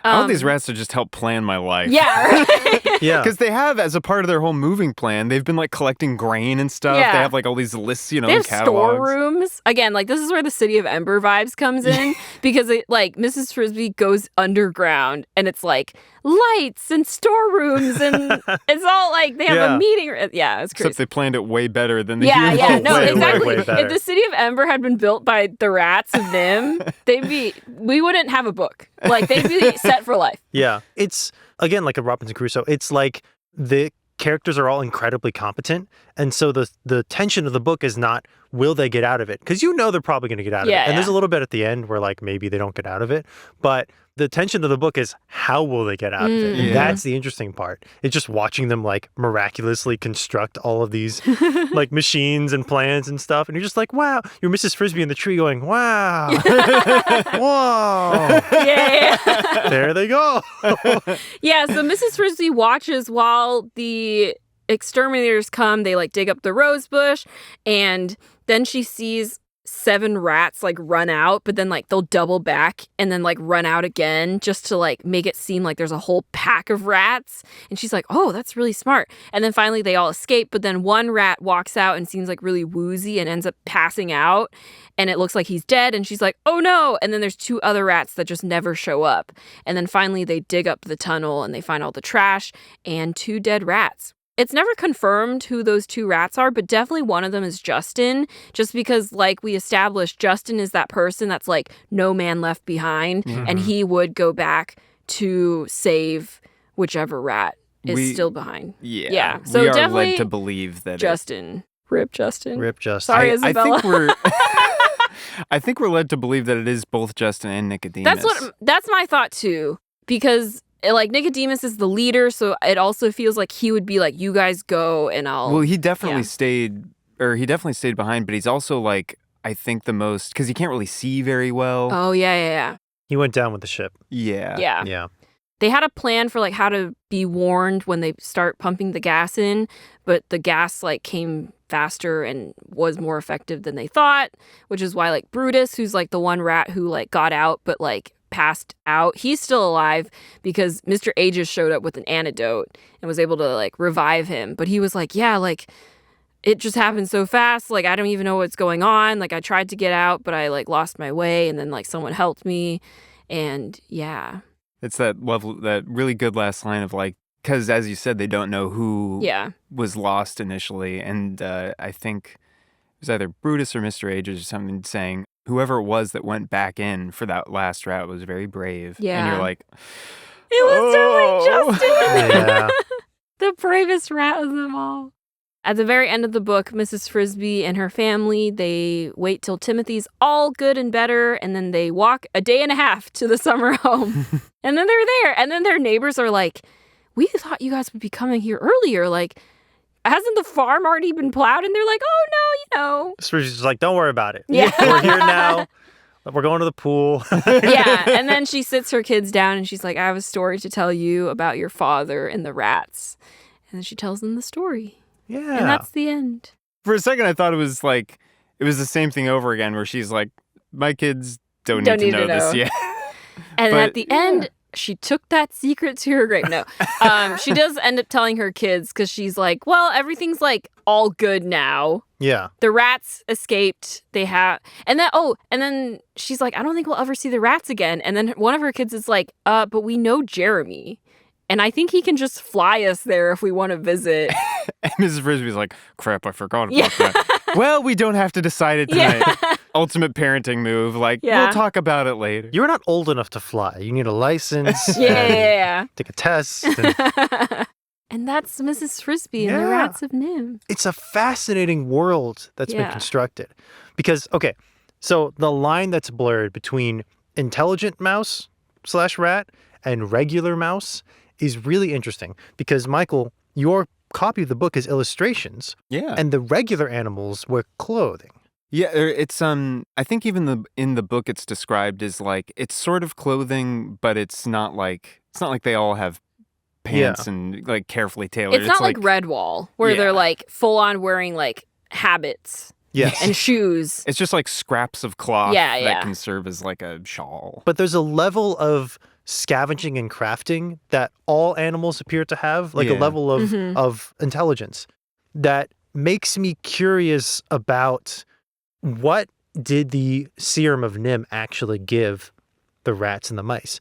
I want these rats to just help plan my life. Yeah, right? Yeah. Because they have, as a part of their whole moving plan, they've been like collecting grain and stuff. Yeah. They have like all these lists, you know, They have catalogs. storerooms. Again, like this is where the City of Ember vibes comes in because it, like Mrs. Frisby goes underground and it's like lights and storerooms and it's all like they have a meeting. Yeah, it's crazy. Except they planned it way better than the Yeah, humans. yeah, no, way, exactly. way better. If the City of Ember had been built by the Rats of NIMH, we wouldn't have a book. Like they'd be set for life. Yeah. It's, again, like a Robinson Crusoe. It's like the characters are all incredibly competent. And so the tension of the book is not, will they get out of it? Because you know they're probably going to get out of it. And there's a little bit at the end where like maybe they don't get out of it. But the tension of the book is how will they get out of it? And that's the interesting part. It's just watching them like miraculously construct all of these like machines and plans and stuff. And you're just like, wow. You're Mrs. Frisby in the tree going, wow. Whoa. Yeah. There they go. Yeah, so Mrs. Frisby watches while the exterminators come. They like dig up the rose bush and then she sees 7 rats like run out, but then like they'll double back and then like run out again just to like make it seem like there's a whole pack of rats. And she's like, oh, that's really smart. And then finally they all escape, but then one rat walks out and seems like really woozy and ends up passing out and it looks like he's dead. And she's like, oh no. And then there's 2 other rats that just never show up. And then finally they dig up the tunnel and they find all the trash and 2 dead rats. It's never confirmed who those 2 rats are, but definitely one of them is Justin, just because, like we established, Justin is that person that's like no man left behind, and he would go back to save whichever rat is still behind. Yeah. So we are definitely led to believe that Justin. Rip Justin. Rip Justin. Sorry, Isabella. I think we're led to believe that it is both Justin and Nicodemus. That's my thought too, because like Nicodemus is the leader, so it also feels like he would be like, you guys go and I'll... Well, he definitely stayed behind, but he's also like, I think the most, because he can't really see very well. Oh, yeah. He went down with the ship. Yeah. They had a plan for like how to be warned when they start pumping the gas in, but the gas like came faster and was more effective than they thought, which is why like Brutus, who's like the one rat who like got out but like passed out, he's still alive because Mr. Aegis showed up with an antidote and was able to like revive him. But he was like, yeah, like it just happened so fast. Like I don't even know what's going on. Like I tried to get out, but I like lost my way, and then like someone helped me. And yeah. It's that really good last line of like, because as you said, they don't know who was lost initially. And I think it was either Brutus or Mr. Aegis or something saying, whoever it was that went back in for that last rat was very brave. Yeah. And you're like, it was totally Justin. Yeah. The bravest rat of them all. At the very end of the book, Mrs. Frisby and her family, they wait till Timothy's all good and better, and then they walk a day and a half to the summer home. And then they're there. And then their neighbors are like, we thought you guys would be coming here earlier. Like, hasn't the farm already been plowed? And they're like, oh, no, Frisby's just like, don't worry about it. Yeah. We're here now. We're going to the pool. Yeah. And then she sits her kids down and she's like, I have a story to tell you about your father and the rats. And then she tells them the story. Yeah. And that's the end. for a second, I thought it was the same thing over again where she's like, my kids don't need to know this yet. And at the end, she took that secret to her grave. No, she does end up telling her kids because she's like, well, everything's like all good now. Yeah. The rats escaped. They have, and then she's like, I don't think we'll ever see the rats again. And then one of her kids is like, but we know Jeremy. And I think he can just fly us there if we want to visit. And Mrs. Frisby's like, crap, I forgot about that. Well, we don't have to decide it tonight. Yeah. Ultimate parenting move. We'll talk about it later. You're not old enough to fly. You need a license. Yeah. Take a test. And that's Mrs. Frisby and the Rats of NIMH. It's a fascinating world that's been constructed. Because, okay, so the line that's blurred between intelligent mouse / rat and regular mouse is really interesting. Because, Michael, your copy of the book is illustrations. Yeah. And the regular animals wear clothing. Yeah, it's I think even in the book it's described as it's sort of clothing, but it's not like they all have pants and carefully tailored. It's not like Redwall where they're full on wearing habits. Yes. And shoes. It's just scraps of cloth that can serve as a shawl. But there's a level of scavenging and crafting that all animals appear to have, a level of intelligence that makes me curious about what did the serum of NIMH actually give the rats and the mice?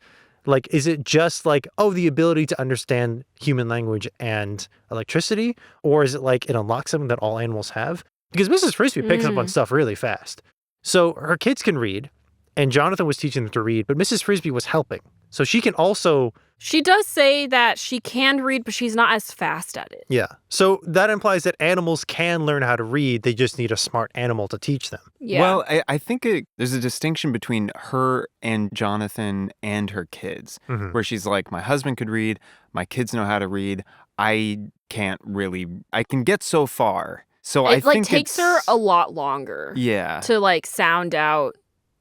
Is it just the ability to understand human language and electricity? Or is it it unlocks something that all animals have? Because Mrs. Frisby picks up on stuff really fast. So her kids can read, and Jonathan was teaching them to read, but Mrs. Frisby was helping. So she can also... She does say that she can read, but she's not as fast at it. Yeah. So that implies that animals can learn how to read. They just need a smart animal to teach them. Yeah. Well, I think there's a distinction between her and Jonathan and her kids, where she's like, my husband could read, my kids know how to read. I can't really... I can get so far. So I think it takes her a lot longer. Yeah. To sound out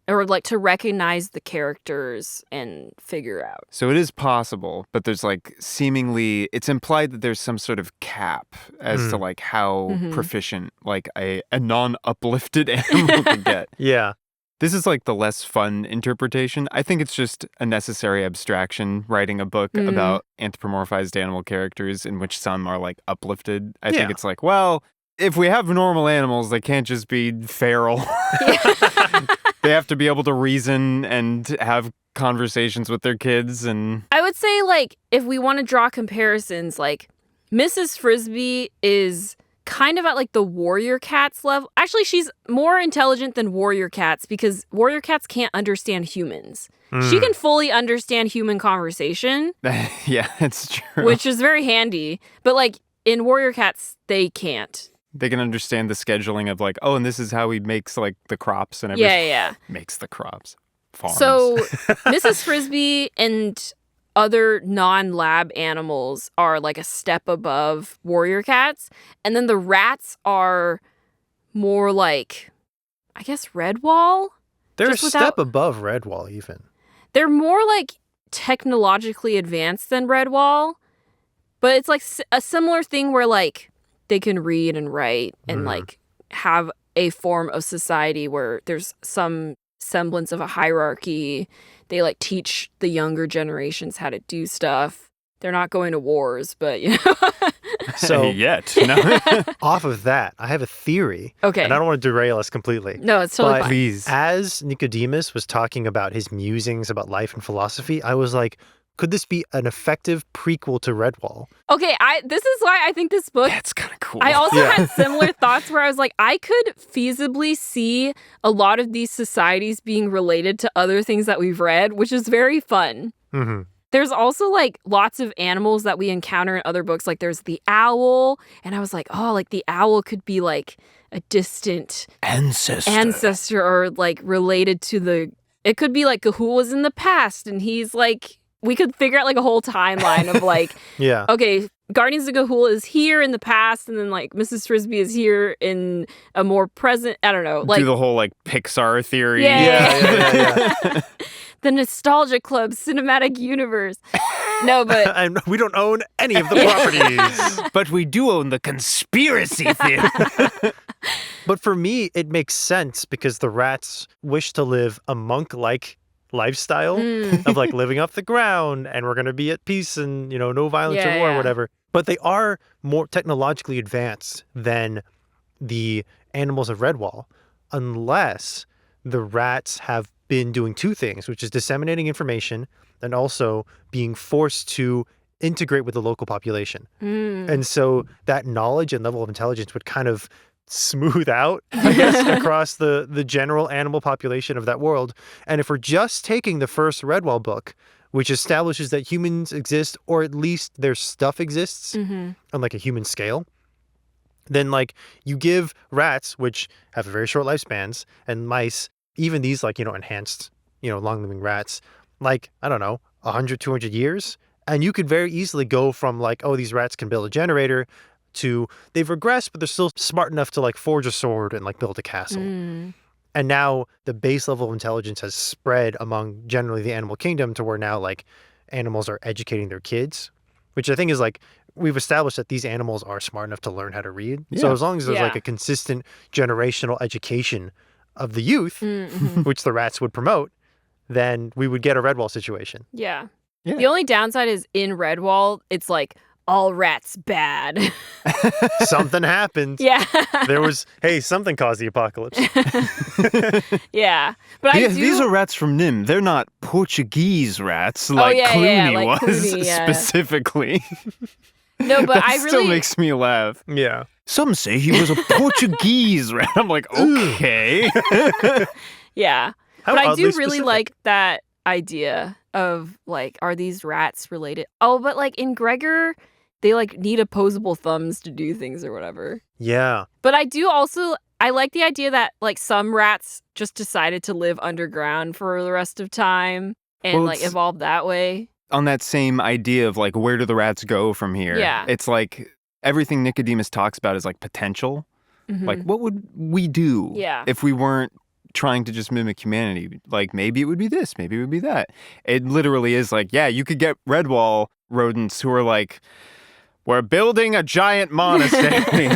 or to recognize the characters and figure out. So it is possible, but there's seemingly it's implied that there's some sort of cap as to how proficient a non-uplifted animal can get. Yeah. This is the less fun interpretation. I think it's just a necessary abstraction writing a book about anthropomorphized animal characters in which some are uplifted. I think it's well, if we have normal animals, they can't just be feral. They have to be able to reason and have conversations with their kids. And I would say, if we want to draw comparisons, Mrs. Frisby is kind of at the warrior cats level. Actually, she's more intelligent than warrior cats because warrior cats can't understand humans. She can fully understand human conversation. Yeah, it's true. Which is very handy. But in warrior cats, they can't. They can understand the scheduling of and this is how he makes the crops and everything. Yeah. Makes the crops. Farms. So Mrs. Frisby and other non-lab animals are a step above warrior cats. And then the rats are more I guess Redwall? They're a step above Redwall even. They're more technologically advanced than Redwall. But it's a similar thing where they can read and write and like have a form of society where there's some semblance of a hierarchy. They like teach the younger generations how to do stuff. They're not going to wars, but you know. So yet. No. Off of that, I have a theory. Okay. And I don't want to derail us completely. No, it's totally fine. Please. As Nicodemus was talking about his musings about life and philosophy, I was like, could this be an effective prequel to Redwall? Okay, this is why I think this book... That's kind of cool. I also had similar thoughts where I was like, I could feasibly see a lot of these societies being related to other things that we've read, which is very fun. Mm-hmm. There's also like lots of animals that we encounter in other books. Like there's the owl, and I was like, oh, like the owl could be like a distant ancestor or like related to the... It could be like Gahul in the past, and he's like... We could figure out like a whole timeline of like, okay, Guardians of Gahul is here in the past, and then like Mrs. Frisby is here in a more present, I don't know. Like, do the whole like Pixar theory. Yeah. The Nostalgia Club cinematic universe. No, but... And we don't own any of the properties. But we do own the conspiracy theory. But for me, it makes sense because the rats wish to live a monk-like lifestyle of like living off the ground, and we're going to be at peace and, you know, no violence or war or whatever. But they are more technologically advanced than the animals of Redwall, unless the rats have been doing two things, which is disseminating information and also being forced to integrate with the local population. And so that knowledge and level of intelligence would kind of smooth out, I guess, across the general animal population of that world. And if we're just taking the first Redwall book, which establishes that humans exist, or at least their stuff exists on like a human scale, then like you give rats, which have very short lifespans, and mice, even these like, you know, enhanced, you know, long-living rats, like, I don't know, 100, 200 years. And you could very easily go from like, oh, these rats can build a generator, to they've regressed, but they're still smart enough to like forge a sword and like build a castle. And now the base level of intelligence has spread among generally the animal kingdom to where now like animals are educating their kids, which I think is like, we've established that these animals are smart enough to learn how to read. So as long as there's like a consistent generational education of the youth, which the rats would promote, then we would get a Redwall situation. Yeah. The only downside is in Redwall, it's like, all rats bad. Something happened. Yeah. There was, hey, something caused the apocalypse. Yeah. But these are rats from NIMH. They're not Portuguese rats like Clooney like was Clooney, specifically. No, but that still makes me laugh. Yeah. Some say he was a Portuguese rat. I'm like, okay. Yeah. How but I do oddly really specific. like that idea of like, are these rats related? Oh, but like in Gregor, they like need opposable thumbs to do things or whatever. Yeah. But I like the idea that like some rats just decided to live underground for the rest of time and like evolve that way. On that same idea of like, where do the rats go from here? Yeah. It's like everything Nicodemus talks about is like potential. Like, what would we do if we weren't trying to just mimic humanity? Like, maybe it would be this, maybe it would be that. It literally is like, yeah, you could get Redwall rodents who are like, we're building a giant monastery.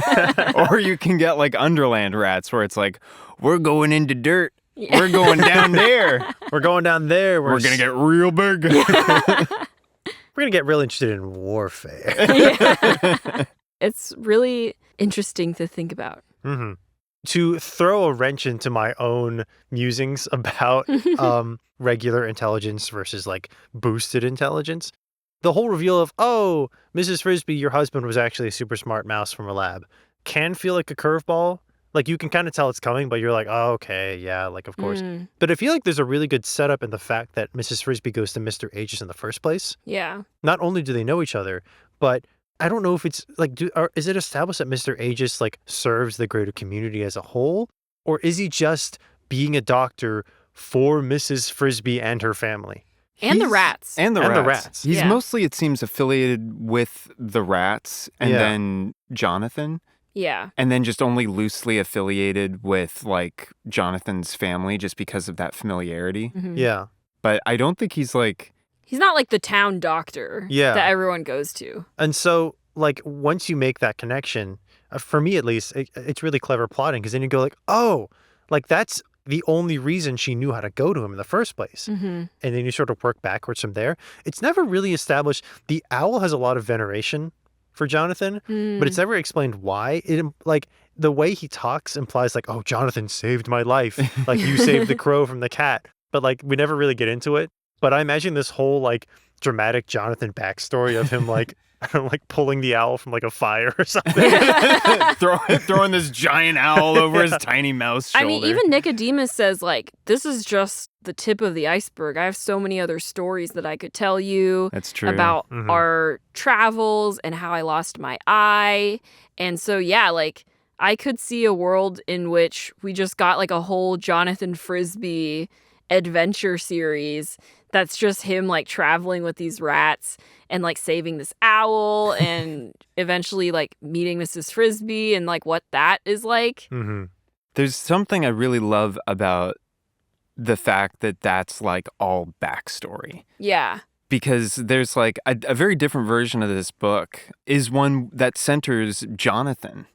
Or you can get like Underland rats where it's like, we're going into dirt. Yeah. We're going down there. We're going down there. We're going to get real big. We're going to get real interested in warfare. It's really interesting to think about. To throw a wrench into my own musings about regular intelligence versus like boosted intelligence, the whole reveal of, oh, Mrs. Frisby, your husband was actually a super smart mouse from a lab, can feel like a curveball. Like you can kind of tell it's coming, but you're like, oh, okay, yeah, like of course. But I feel like there's a really good setup in the fact that Mrs. Frisby goes to Mr. Aegis in the first place. Yeah. Not only do they know each other, but I don't know if it's like, is it established that Mr. Aegis like serves the greater community as a whole? Or is he just being a doctor for Mrs. Frisby and her family? And the rats. And the rats. He's Yeah. mostly, it seems, affiliated with the rats and then Jonathan. Yeah. And then just only loosely affiliated with like Jonathan's family just because of that familiarity. Yeah. But I don't think he's like... He's not like the town doctor that everyone goes to. And so, like, once you make that connection, for me at least, it's really clever plotting because then you go like, oh, like that's the only reason she knew how to go to him in the first place. And then you sort of work backwards from there. It's never really established. The owl has a lot of veneration for Jonathan, but it's never explained why. It like the way he talks implies like, oh, Jonathan saved my life. Like you saved the crow from the cat. But like we never really get into it. But I imagine this whole like dramatic Jonathan backstory of him like I don't know, like pulling the owl from like a fire or something. Throwing this giant owl over his tiny mouse shoulder. I mean, even Nicodemus says, like, this is just the tip of the iceberg. I have so many other stories that I could tell you. That's true. About our travels and how I lost my eye. And so, yeah, like, I could see a world in which we just got like a whole Jonathan Frisby adventure series that's just him like traveling with these rats and like saving this owl and eventually like meeting Mrs. Frisby and like what that is like. There's something I really love about the fact that that's like all backstory. Yeah. Because there's like a very different version of this book is one that centers Jonathan.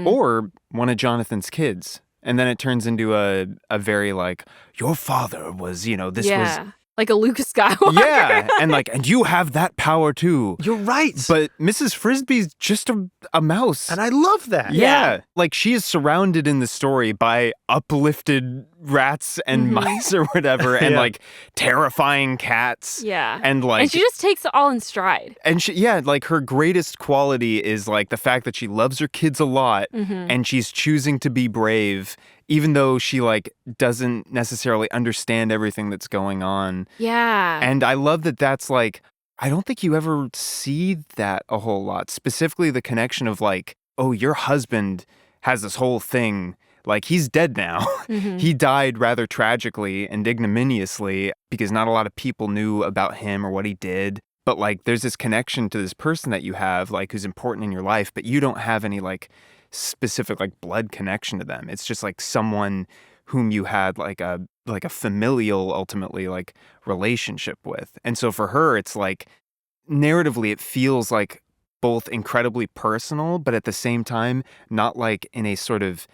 Or one of Jonathan's kids. And then it turns into a very like, your father was, this was... Like a Luke Skywalker. Yeah, and you have that power too. You're right. But Mrs. Frisby's just a mouse. And I love that. Yeah. Like she is surrounded in the story by uplifted rats and mice or whatever and like terrifying cats. Yeah. And like and she just takes it all in stride. And like her greatest quality is like the fact that she loves her kids a lot and she's choosing to be brave even though she like doesn't necessarily understand everything that's going on. Yeah. And I love that that's like, I don't think you ever see that a whole lot. Specifically the connection of like, oh, your husband has this whole thing. Like he's dead now. He died rather tragically and ignominiously because not a lot of people knew about him or what he did. But like there's this connection to this person that you have like who's important in your life, but you don't have any like specific like blood connection to them. It's just like someone whom you had like a familial ultimately like relationship with. And so for her it's like narratively it feels like both incredibly personal but at the same time not like in a sort of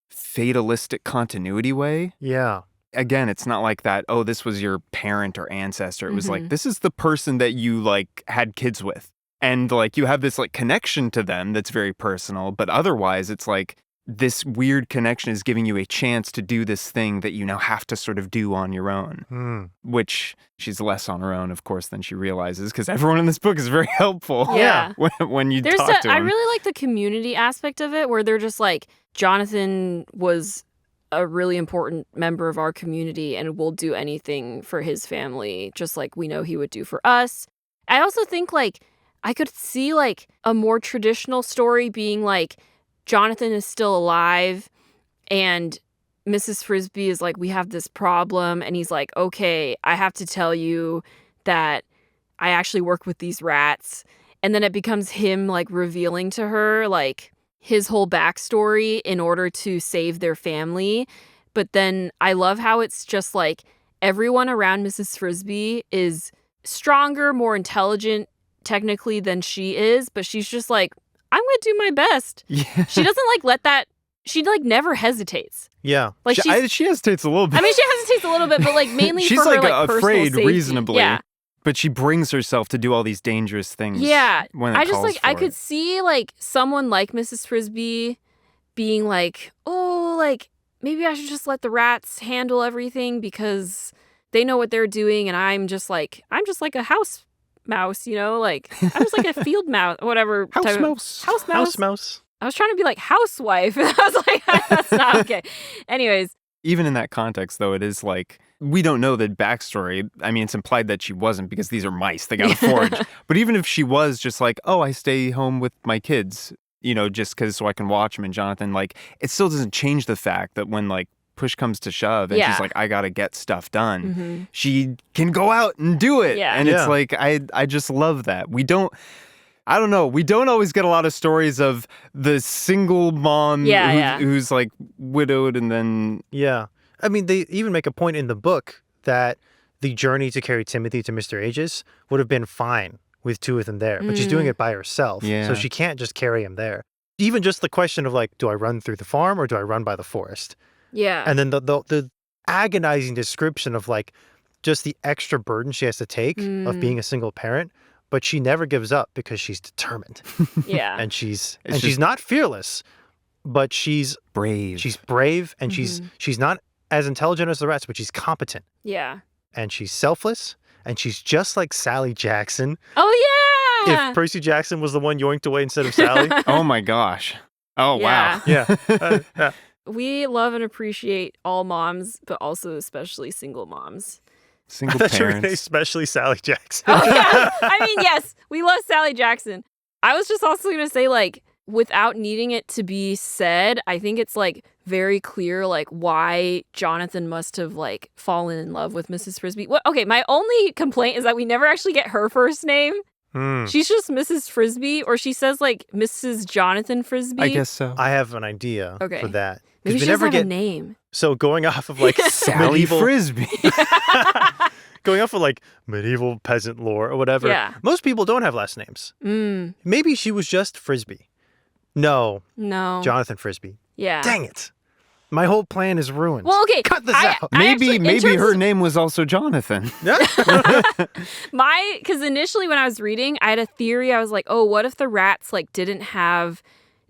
fatalistic continuity way. Yeah. Again, it's not like that, oh, this was your parent or ancestor. It was like, this is the person that you like had kids with. And like you have this like connection to them that's very personal, but otherwise it's like this weird connection is giving you a chance to do this thing that you now have to sort of do on your own, which she's less on her own, of course, than she realizes because everyone in this book is very helpful. Yeah. when you talk to them. I really like the community aspect of it where they're just like, Jonathan was a really important member of our community and will do anything for his family, just like we know he would do for us. I also think like I could see like a more traditional story being like Jonathan is still alive and Mrs. Frisby is like, we have this problem. And he's like, okay, I have to tell you that I actually work with these rats. And then it becomes him like revealing to her like his whole backstory in order to save their family. But then I love how it's just like everyone around Mrs. Frisby is stronger, more intelligent technically than she is, but she's just like, I'm gonna do my best. Yeah. She doesn't like let that, she like never hesitates. Yeah. Like she hesitates a little bit. I mean, she hesitates a little bit, but like mainly she's for her like like afraid personal safety. reasonably. Yeah. But she brings herself to do all these dangerous things. Yeah. When it I just calls like, I for could it. see like someone like Mrs. Frisby being like, oh, like maybe I should just let the rats handle everything because they know what they're doing. And I'm just like a house mouse, like I'm just like a field mouse, whatever. House mouse. House mouse. I was trying to be like housewife. And I was like, that's not okay. Anyways. Even in that context, though, it is like, we don't know the backstory. I mean, it's implied that she wasn't because these are mice. They got to forage. But even if she was just like, oh, I stay home with my kids, just because so I can watch them and Jonathan, like, it still doesn't change the fact that when, like, push comes to shove and she's like, I got to get stuff done, she can go out and do it. Yeah. And it's like, I just love that. I don't know. We don't always get a lot of stories of the single mom who's like widowed and then... Yeah. I mean, they even make a point in the book that the journey to carry Timothy to Mr. Aegis would have been fine with two of them there, but she's doing it by herself. Yeah. So she can't just carry him there. even just the question of like, do I run through the farm or do I run by the forest? Yeah. And then the agonizing description of like just the extra burden she has to take of being a single parent, but she never gives up because she's determined. Yeah. And she's not fearless, but she's brave. She's brave, and she's not as intelligent as the rest, but she's competent. Yeah. And she's selfless, and she's just like Sally Jackson. Oh, yeah. If Percy Jackson was the one yoinked away instead of Sally. Oh, my gosh. Oh, Yeah. wow. Yeah. We love and appreciate all moms, but also especially single moms. Single I thought you were gonna say parents. especially Sally Jackson. Oh, yeah. I mean, yes, we love Sally Jackson. I was just also going to say, like, without needing it to be said, I think it's, like, very clear, like, why Jonathan must have, like, fallen in love with Mrs. Frisby. Okay, my only complaint is that we never actually get her first name. She's just Mrs. Frisby, or she says, like, Mrs. Jonathan Frisby. I guess so. I have an idea for that. Maybe she doesn't have a name. So going off of like Sally medieval Frisby. going off of like medieval peasant lore or whatever. Yeah. Most people don't have last names. Maybe she was just Frisby. No. Jonathan Frisby. Yeah. Dang it. My whole plan is ruined. Well, okay. Cut this out. Maybe her name was also Jonathan. Because initially when I was reading, I had a theory. I was like, oh, what if the rats like didn't have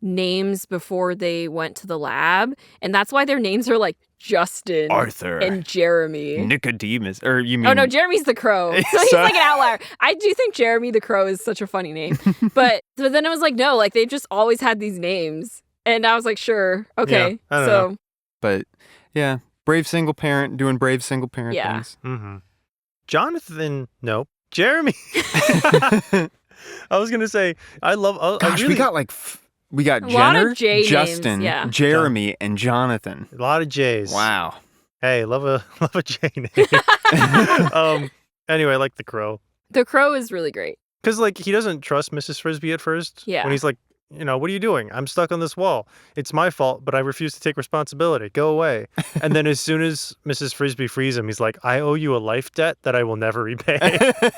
names before they went to the lab? And that's why their names are like Justin, Arthur, and Jeremy. Nicodemus. Or you mean... Oh, no, Jeremy's the crow. So he's like an outlier. I do think Jeremy the crow is such a funny name. But so then it was like, no, like they just always had these names. And I was like, sure. Okay. Yeah, I don't know. But yeah, brave single parent doing brave single parent things. Jonathan, no. Jeremy. I was going to say, I love... Gosh, we got like... We got Jenner, Justin, names, Jeremy, and Jonathan. A lot of J's. Wow. Hey, love a J name. Anyway, I like the crow. The crow is really great. Because, like, he doesn't trust Mrs. Frisby at first. Yeah. When he's like, you know, what are you doing? I'm stuck on this wall. It's my fault, but I refuse to take responsibility. Go away. And then as soon as Mrs. Frisby frees him, he's like, I owe you a life debt that I will never repay.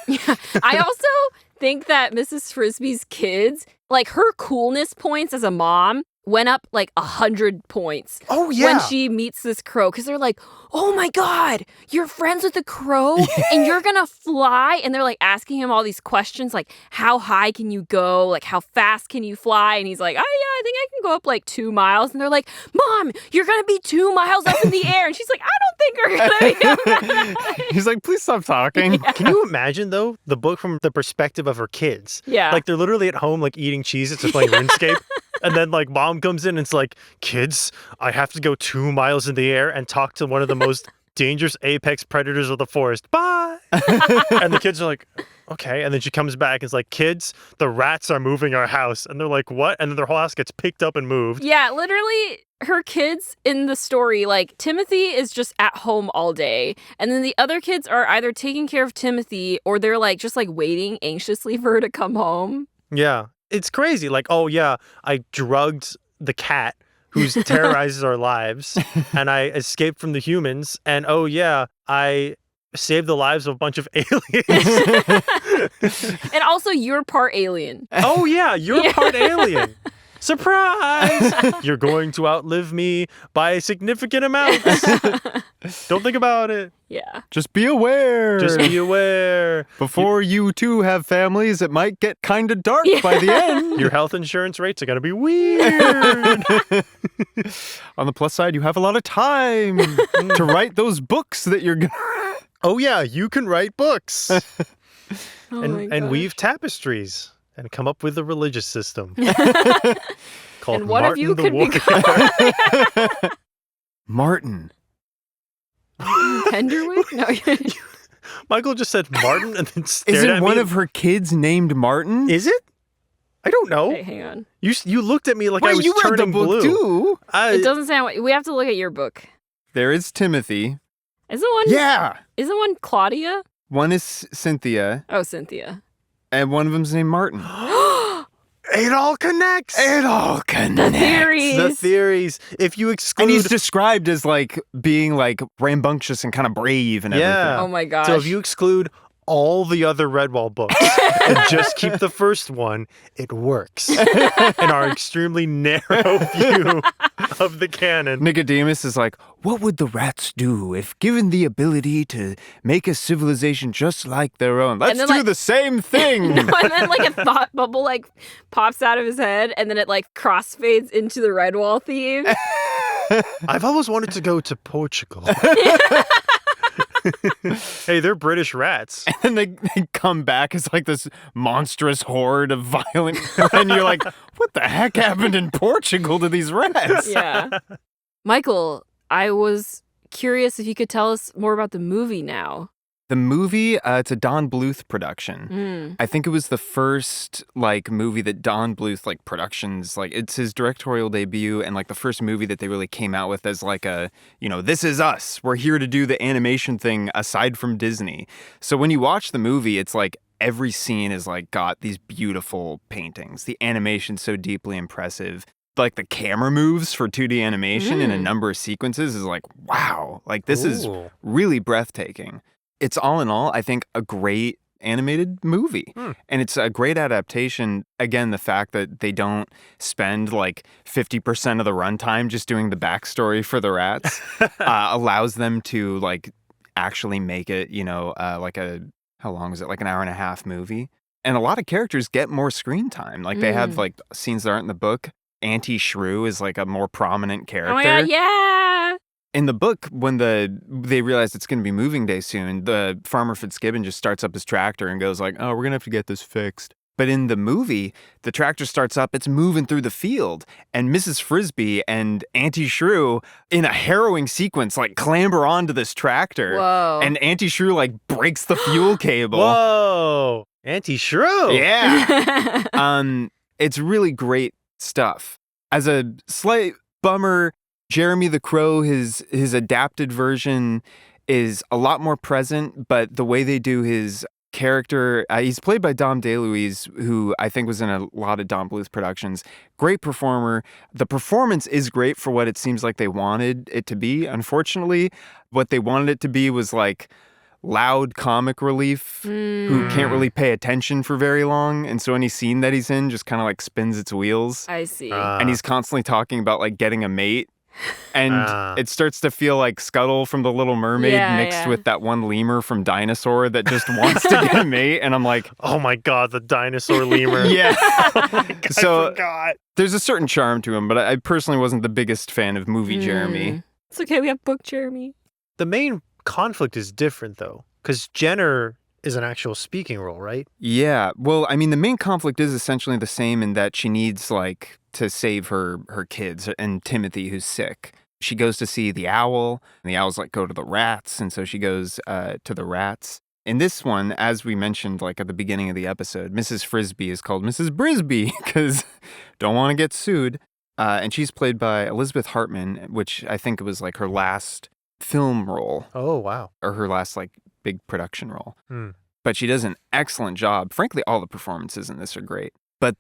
Yeah. I also think that Mrs. Frisby's kids, like her coolness points as a mom went up like 100 points. Oh, yeah. When she meets this crow, because they're like, oh my God, you're friends with the crow and you're going to fly. And they're like asking him all these questions like, how high can you go? Like, how fast can you fly? And he's like, oh yeah, I think I can go up like 2 miles. And they're like, Mom, you're going to be 2 miles up in the air. And she's like, I don't think we're going to be up that. He's like, please stop talking. Yeah. Can you imagine, though, the book from the perspective of her kids? Yeah. Like, they're literally at home, like, eating Cheez-Its and playing RuneScape. And then, like, mom comes in and it's like, kids, I have to go 2 miles in the air and talk to one of the most dangerous apex predators of the forest. Bye! And the kids are like, okay. And then she comes back and is like, kids, the rats are moving our house. And they're like, what? And then their whole house gets picked up and moved. Yeah, literally, her kids in the story, like, Timothy is just at home all day. And then the other kids are either taking care of Timothy or they're, like, just, like, waiting anxiously for her to come home. Yeah. It's crazy. Like, oh, yeah, I drugged the cat who terrorizes our lives, and I escaped from the humans, and oh, yeah, I saved the lives of a bunch of aliens. And also, you're part alien. Oh, yeah, you're part alien. Surprise! You're going to outlive me by a significant amount. Don't think about it. Yeah. Just be aware. Just be aware. Before you two have families, it might get kind of dark by the end. Your health insurance rates are going to be weird. On the plus side, you have a lot of time to write those books that you're going to... Oh, yeah, you can write books. and Oh weave tapestries. And come up with a religious system. Called And one Martin of you the could Warrior. become Martin. Penderwick? No. Michael just said Martin and then stared Isn't at me. one of her kids named Martin? Is it? I don't know. Wait, hang on. You looked at me like I was you read the turning book blue. too. It doesn't sound... We have to look at your book. There is Timothy. Isn't one... Yeah. Isn't one Claudia? One is Cynthia. Oh, Cynthia. And one of them's named Martin. It all connects. It all connects. The theories. The theories. If you exclude... And he's described as like being like rambunctious and kind of brave and everything. Oh my gosh. So if you exclude all the other Redwall books and just keep the first one, it works. In our extremely narrow view of the canon. Nicodemus is like, what would the rats do if given the ability to make a civilization just like their own? Let's do the same thing. And then like a thought bubble like pops out of his head and then it like crossfades into the Redwall theme. I've always wanted to go to Portugal. Hey, they're British rats. And then they come back as like this monstrous horde of violent. And you're like, what the heck happened in Portugal to these rats? Yeah. Michael, I was curious if you could tell us more about the movie now. The movie, it's a Don Bluth production. I think it was the first like movie that Don Bluth like productions, like it's his directorial debut and like the first movie that they really came out with as like a, this is us. We're here to do the animation thing aside from Disney. So when you watch the movie, it's like every scene is like got these beautiful paintings. The animation's so deeply impressive. Like the camera moves for 2D animation in a number of sequences is like, wow, like this is really breathtaking. It's all in all, I think, a great animated movie. And it's a great adaptation. Again, the fact that they don't spend like 50% of the runtime just doing the backstory for the rats allows them to like actually make it, like how long is it? Like an hour and a half movie. And a lot of characters get more screen time. Like they have like scenes that aren't in the book. Auntie Shrew is like a more prominent character. Oh my God, yeah! In the book, when they realize it's going to be moving day soon, the farmer Fitzgibbon just starts up his tractor and goes like, oh, we're going to have to get this fixed. But in the movie, the tractor starts up, it's moving through the field, and Mrs. Frisby and Auntie Shrew, in a harrowing sequence, like clamber onto this tractor. Whoa. And Auntie Shrew like breaks the fuel cable. Whoa! Auntie Shrew! Yeah! It's really great stuff. As a slight bummer, Jeremy the Crow, his adapted version is a lot more present, but the way they do his character, he's played by Dom DeLuise, who I think was in a lot of Don Bluth productions. Great performer. The performance is great for what it seems like they wanted it to be. Unfortunately, what they wanted it to be was like loud comic relief who can't really pay attention for very long. And so any scene that he's in just kind of like spins its wheels. I see. And he's constantly talking about like getting a mate. And it starts to feel like Scuttle from The Little Mermaid mixed with that one lemur from Dinosaur that just wants to get a mate. And I'm like, oh my God, the dinosaur lemur. Yeah. Oh my God, so I forgot. There's a certain charm to him, but I personally wasn't the biggest fan of movie Jeremy. It's okay, we have book Jeremy. The main conflict is different though, because Jenner is an actual speaking role, right? Yeah. Well, I mean, the main conflict is essentially the same in that she needs like to save her kids and Timothy, who's sick. She goes to see the owl, and the owl's like, go to the rats. And so she goes to the rats. In this one, as we mentioned, like at the beginning of the episode, Mrs. Frisby is called Mrs. Brisby because don't want to get sued. And she's played by Elizabeth Hartman, which I think was like her last film role. Oh, wow. Or her last like big production role. But she does an excellent job. Frankly, all the performances in this are great. But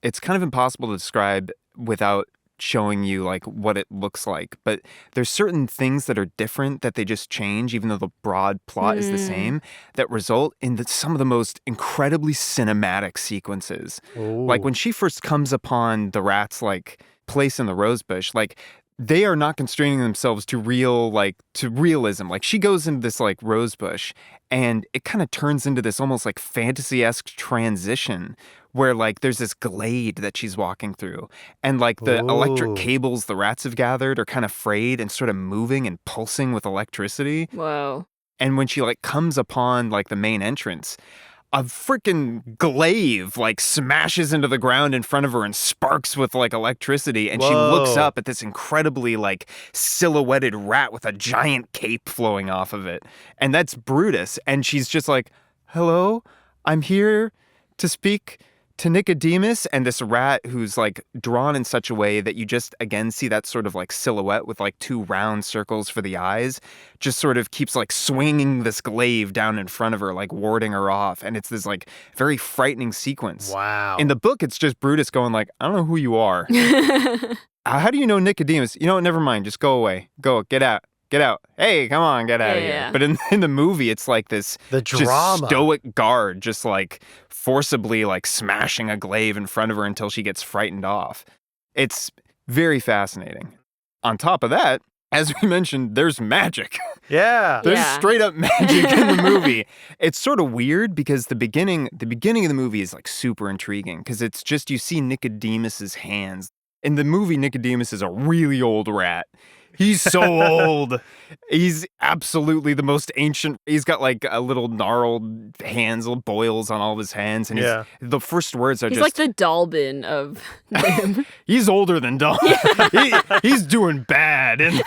it's kind of impossible to describe without showing you like what it looks like. But there's certain things that are different that they just change, even though the broad plot is the same, that result in some of the most incredibly cinematic sequences. Ooh. Like when she first comes upon the rats like place in the rose bush, like they are not constraining themselves to realism. Like she goes into this like rose bush and it kind of turns into this almost like fantasy-esque transition where like there's this glade that she's walking through and like the electric cables the rats have gathered are kind of frayed and sort of moving and pulsing with electricity. Whoa. And when she like comes upon like the main entrance, a freaking glaive like smashes into the ground in front of her and sparks with like electricity. And she looks up at this incredibly like silhouetted rat with a giant cape flowing off of it. And that's Brutus. And she's just like, hello, I'm here to speak to Nicodemus. And this rat who's like drawn in such a way that you just again see that sort of like silhouette with like two round circles for the eyes, just sort of keeps like swinging this glaive down in front of her, like warding her off. And it's this like very frightening sequence. Wow. In the book, it's just Brutus going like, I don't know who you are. How do you know Nicodemus? You know what? Never mind. Just go away. Go, get out. get out. Hey, come on, get out of here. Yeah. But in the movie, it's like this The just drama. stoic guard just like forcibly like smashing a glaive in front of her until she gets frightened off. It's very fascinating. On top of that, as we mentioned, there's magic. Yeah. There's Yeah. straight up magic in the movie. It's sort of weird because the beginning of the movie is like super intriguing because it's just you see Nicodemus's hands. In the movie, Nicodemus is a really old rat. He's so old. He's absolutely the most ancient. He's got like a little gnarled hands, little boils on all of his hands. And the first words are He's just like the Dalbin of NIMH. He's older than Dawn. He's doing bad. And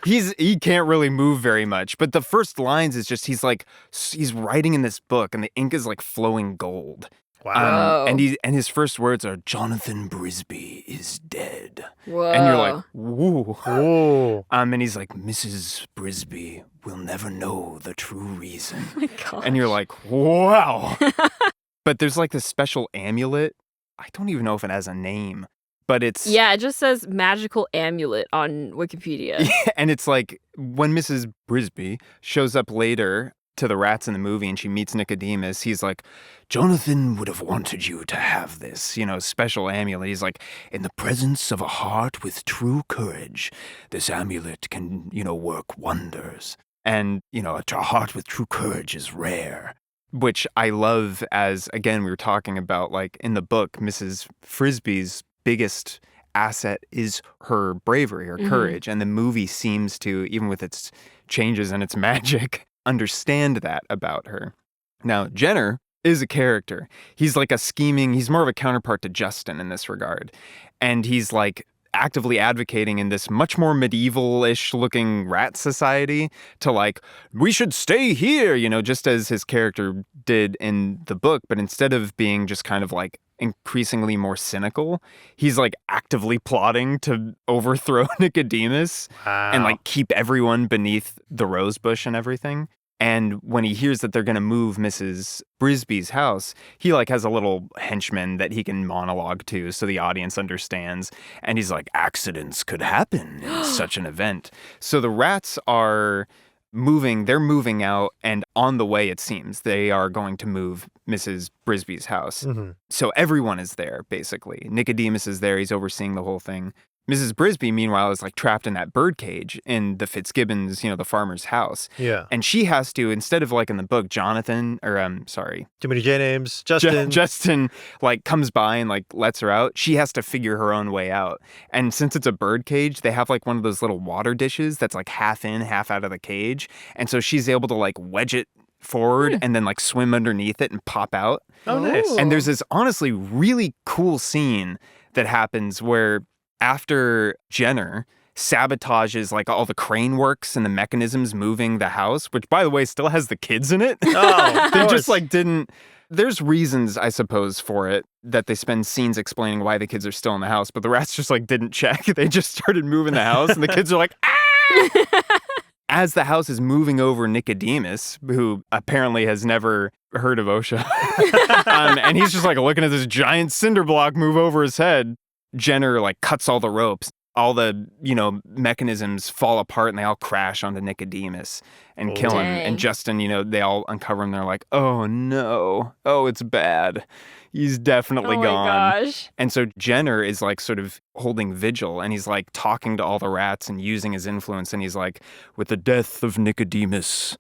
he can't really move very much. But the first lines is just he's writing in this book and the ink is like flowing gold. Wow. And his first words are Jonathan Frisby is dead. Whoa. And you're like, woo. Ooh. And he's like, Mrs. Frisby will never know the true reason. Oh my gosh. And you're like, wow. But there's like this special amulet. I don't even know if it has a name, but it's... Yeah, it just says magical amulet on Wikipedia. And it's like when Mrs. Frisby shows up later to the rats in the movie and she meets Nicodemus, he's like, Jonathan would have wanted you to have this, special amulet. He's like, in the presence of a heart with true courage, this amulet can, work wonders. And, a heart with true courage is rare. Which I love as, again, we were talking about, like, in the book, Mrs. Frisby's biggest asset is her bravery, her courage. And the movie seems to, even with its changes and its magic, understand that about her. Now, Jenner is a character. He's like he's more of a counterpart to Justin in this regard. And he's like actively advocating in this much more medieval-ish looking rat society to like, we should stay here, just as his character did in the book. But instead of being just kind of like increasingly more cynical, he's like actively plotting to overthrow Nicodemus and like keep everyone beneath the rose bush and everything. And when he hears that they're going to move Mrs. Frisby's house, he like has a little henchman that he can monologue to so the audience understands. And he's like, accidents could happen in such an event. So the rats are they're moving out, and on the way, it seems, they are going to move Mrs. Frisby's house. Mm-hmm. So everyone is there, basically. Nicodemus is there. He's overseeing the whole thing. Mrs. Frisby, meanwhile, is like trapped in that bird cage in the Fitzgibbons, the farmer's house. Yeah. And she has to, instead of like in the book, too many J names. Justin. like comes by and like lets her out. She has to figure her own way out. And since it's a bird cage, they have like one of those little water dishes that's like half in, half out of the cage. And so she's able to like wedge it forward and then like swim underneath it and pop out. Oh, nice. And there's this honestly really cool scene that happens where after Jenner sabotages like all the crane works and the mechanisms moving the house, which by the way still has the kids in it. Oh, they just like didn't. There's reasons, I suppose, for it that they spend scenes explaining why the kids are still in the house, but the rats just like didn't check. They just started moving the house and the kids are like, ah! As the house is moving over Nicodemus, who apparently has never heard of OSHA, and he's just like looking at this giant cinder block move over his head. Jenner like cuts all the ropes, all the, mechanisms fall apart and they all crash onto Nicodemus and kill him. Dang. And Justin, they all uncover him. They're like, oh no, oh, it's bad. He's definitely gone. Oh my gosh. And so Jenner is like sort of holding vigil and he's like talking to all the rats and using his influence. And he's like, with the death of Nicodemus,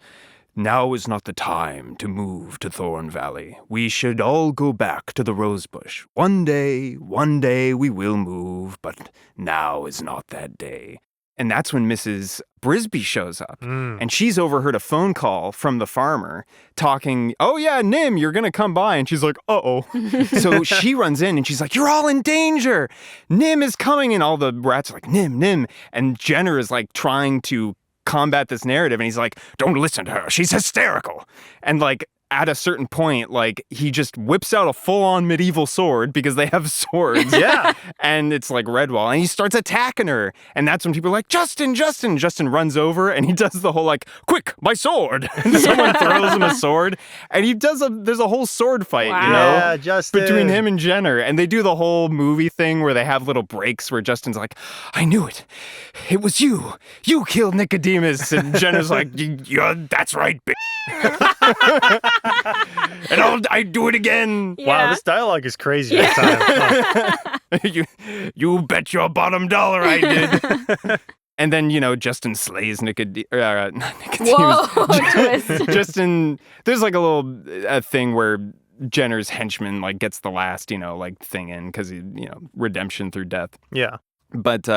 now is not the time to move to Thorn Valley. We should all go back to the Rosebush. One day we will move, but now is not that day. And that's when Mrs. Frisby shows up. And she's overheard a phone call from the farmer talking, oh yeah, Nim, you're going to come by. And she's like, uh-oh. So she runs in and she's like, you're all in danger. Nim is coming. And all the rats are like, Nim. And Jenner is like trying to combat this narrative, and he's like, don't listen to her, she's hysterical. And like at a certain point, like, he just whips out a full-on medieval sword because they have swords. Yeah. And it's like Redwall, and he starts attacking her. And that's when people are like, Justin! Justin runs over, and he does the whole, like, quick, my sword! And someone throws him a sword. And there's a whole sword fight, you know? Yeah, Justin. Between him and Jenner. And they do the whole movie thing where they have little breaks where Justin's like, I knew it. It was you. You killed Nicodemus. And Jenner's like, that's right, bitch. And I'd do it again. Yeah. Wow, this dialogue is crazy this time. Huh. You bet your bottom dollar I did. And then, Justin slays Nicodemus. Whoa, twist. Justin, there's like a thing where Jenner's henchman like gets the last, thing in because redemption through death. Yeah. But,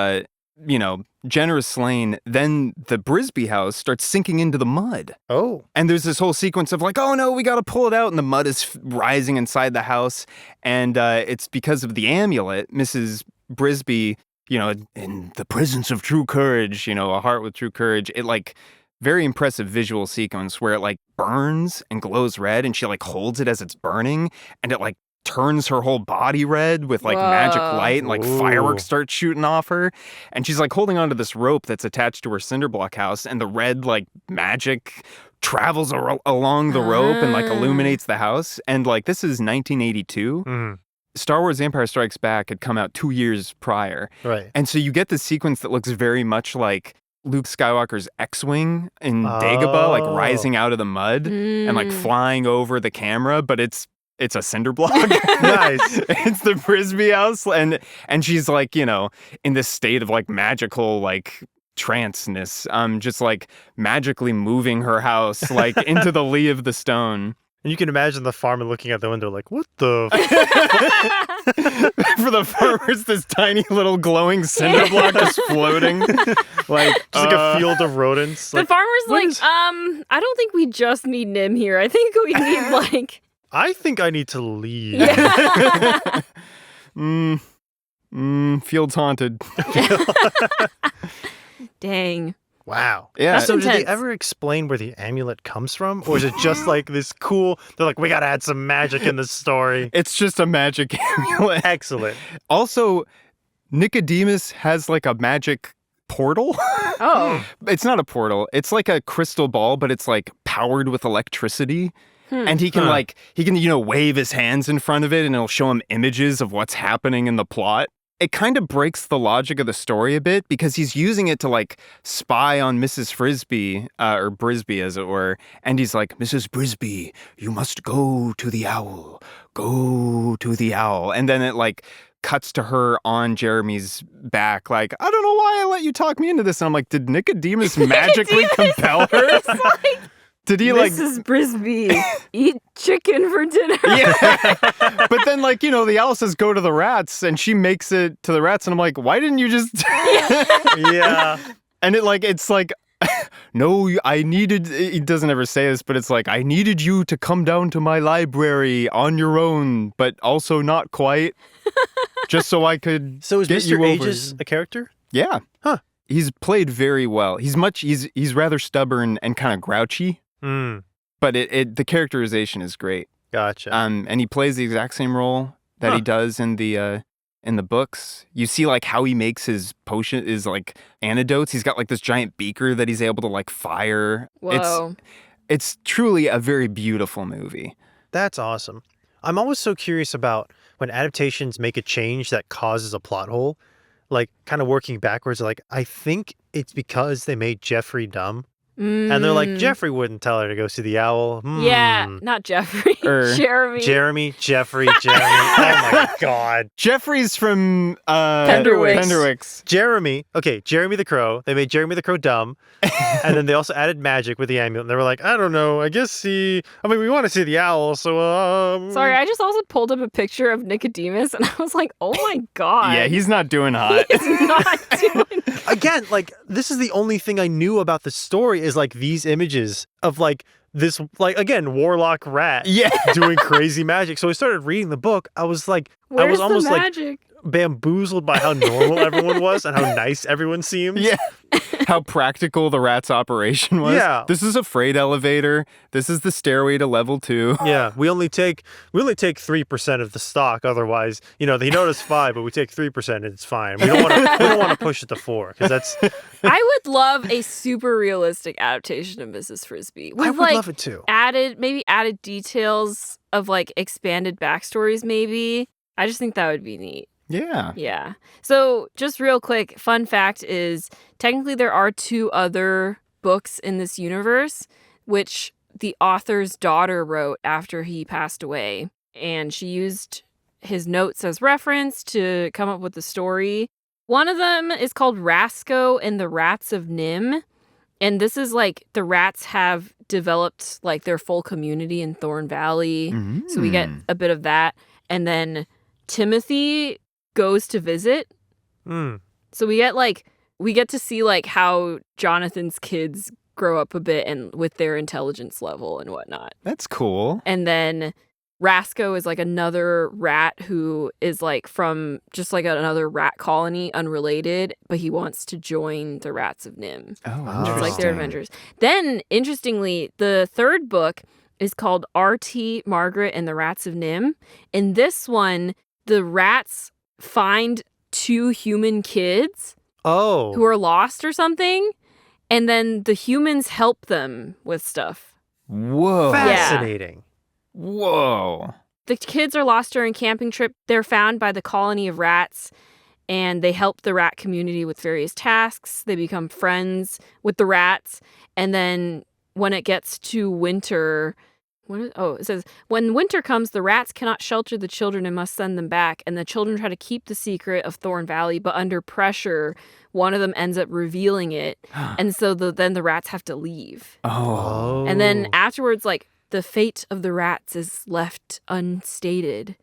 Jenner is slain, then the Frisby house starts sinking into the mud. Oh. And there's this whole sequence of like, oh no, we got to pull it out. And the mud is rising inside the house. And it's because of the amulet, Mrs. Frisby, in the presence of true courage, a heart with true courage. It like very impressive visual sequence where it like burns and glows red and she like holds it as it's burning and it like turns her whole body red with like magic light and like fireworks start shooting off her. And she's like holding onto this rope that's attached to her cinder-block house and the red like magic travels along the rope and like illuminates the house. And like this is 1982. Mm. Star Wars Empire Strikes Back had come out 2 years prior. Right. And so you get this sequence that looks very much like Luke Skywalker's X-Wing in Dagobah, like rising out of the mud and like flying over the camera, but it's a cinder block. Nice. It's the Frisby house. And she's like, in this state of like magical, like trance-ness, just like magically moving her house like into the lee of the stone. And you can imagine the farmer looking out the window like, what the For the farmers, this tiny little glowing cinder block just floating. Like, just like a field of rodents. The farmer's like, I don't think we just need Nim here. I think we need like... I think I need to leave. Yeah. Field's haunted. Dang. Wow. Yeah. That's So did they intense. ever explain where the amulet comes from? Or is it just like this cool, they're like, we got to add some magic in the story. It's just a magic amulet. Excellent. Also, Nicodemus has like a magic portal. Oh. It's not a portal. It's like a crystal ball, but it's like powered with electricity. And he can wave his hands in front of it and it'll show him images of what's happening in the plot. It kind of breaks the logic of the story a bit because he's using it to like spy on Mrs. Frisby, or Frisby as it were. And he's like, Mrs. Frisby, you must go to the owl. Go to the owl. And then it like cuts to her on Jeremy's back like, I don't know why I let you talk me into this. And I'm like, did Nicodemus magically compel her? Did he like Mrs. Frisby, eat chicken for dinner? Yeah. But then like, the owl says go to the rats and she makes it to the rats and I'm like, why didn't you just Yeah. And it's like no, I needed, he doesn't ever say this, but it's like, I needed you to come down to my library on your own, but also not quite. Just so I could So is get Mr. you Aegis over. a character? Yeah. Huh. He's played very well. He's rather stubborn and kind of grouchy. But the characterization is great. Gotcha. And he plays the exact same role that he does in the books. You see like how he makes his potion is like antidotes. He's got like this giant beaker that he's able to like fire. Whoa. It's truly a very beautiful movie. That's awesome. I'm always so curious about when adaptations make a change that causes a plot hole, like kind of working backwards. Like, I think it's because they made Jeffrey dumb. And they're like, Jeffrey wouldn't tell her to go see the owl. Yeah, not Jeffrey. Jeremy. Jeffrey. Oh my God. Jeffrey's from Penderwicks. Jeremy the Crow. They made Jeremy the Crow dumb. And then they also added magic with the amulet. And they were like, I don't know. I guess we want to see the owl. So, Sorry, I just also pulled up a picture of Nicodemus and I was like, oh my God. Yeah, he's not doing hot. He's not doing Again, like, this is the only thing I knew about the story is like these images of like this, like, again, warlock rat doing crazy magic. So I started reading the book. I was like, Where's I was almost the magic? bamboozled by how normal everyone was and how nice everyone seemed. Yeah. How practical the rat's operation was. Yeah. This is a freight elevator. This is the stairway to level 2. Yeah, we only take 3% of the stock. Otherwise, they notice 5, but we take 3% and it's fine. We don't want to push it to 4 because that's. I would love a super realistic adaptation of Mrs. Frisby. With, I would love it too. Added details of like expanded backstories. Maybe I just think that would be neat. Yeah. Yeah. So just real quick, fun fact is technically there are 2 other books in this universe, which the author's daughter wrote after he passed away. And she used his notes as reference to come up with the story. One of them is called Rasco and the Rats of NIMH. And this is like the rats have developed like their full community in Thorn Valley. Mm-hmm. So we get a bit of that. And then Timothy goes to visit. So we get to see like how Jonathan's kids grow up a bit and with their intelligence level and whatnot. That's cool. And then Rasco is like another rat who is like from just like another rat colony, unrelated, but he wants to join the Rats of NIMH. Oh, It's like their adventures. Then, interestingly, the 3rd book is called R.T. Margaret and the Rats of NIMH. In this one, the rats find 2 human kids who are lost or something, and then the humans help them with stuff. Whoa. Fascinating. Whoa. The kids are lost during a camping trip. They're found by the colony of rats, and they help the rat community with various tasks. They become friends with the rats, and then when it gets to winter... it says, when winter comes, the rats cannot shelter the children and must send them back. And the children try to keep the secret of Thorn Valley, but under pressure, one of them ends up revealing it. And so then the rats have to leave. Oh. And then afterwards, like, the fate of the rats is left unstated.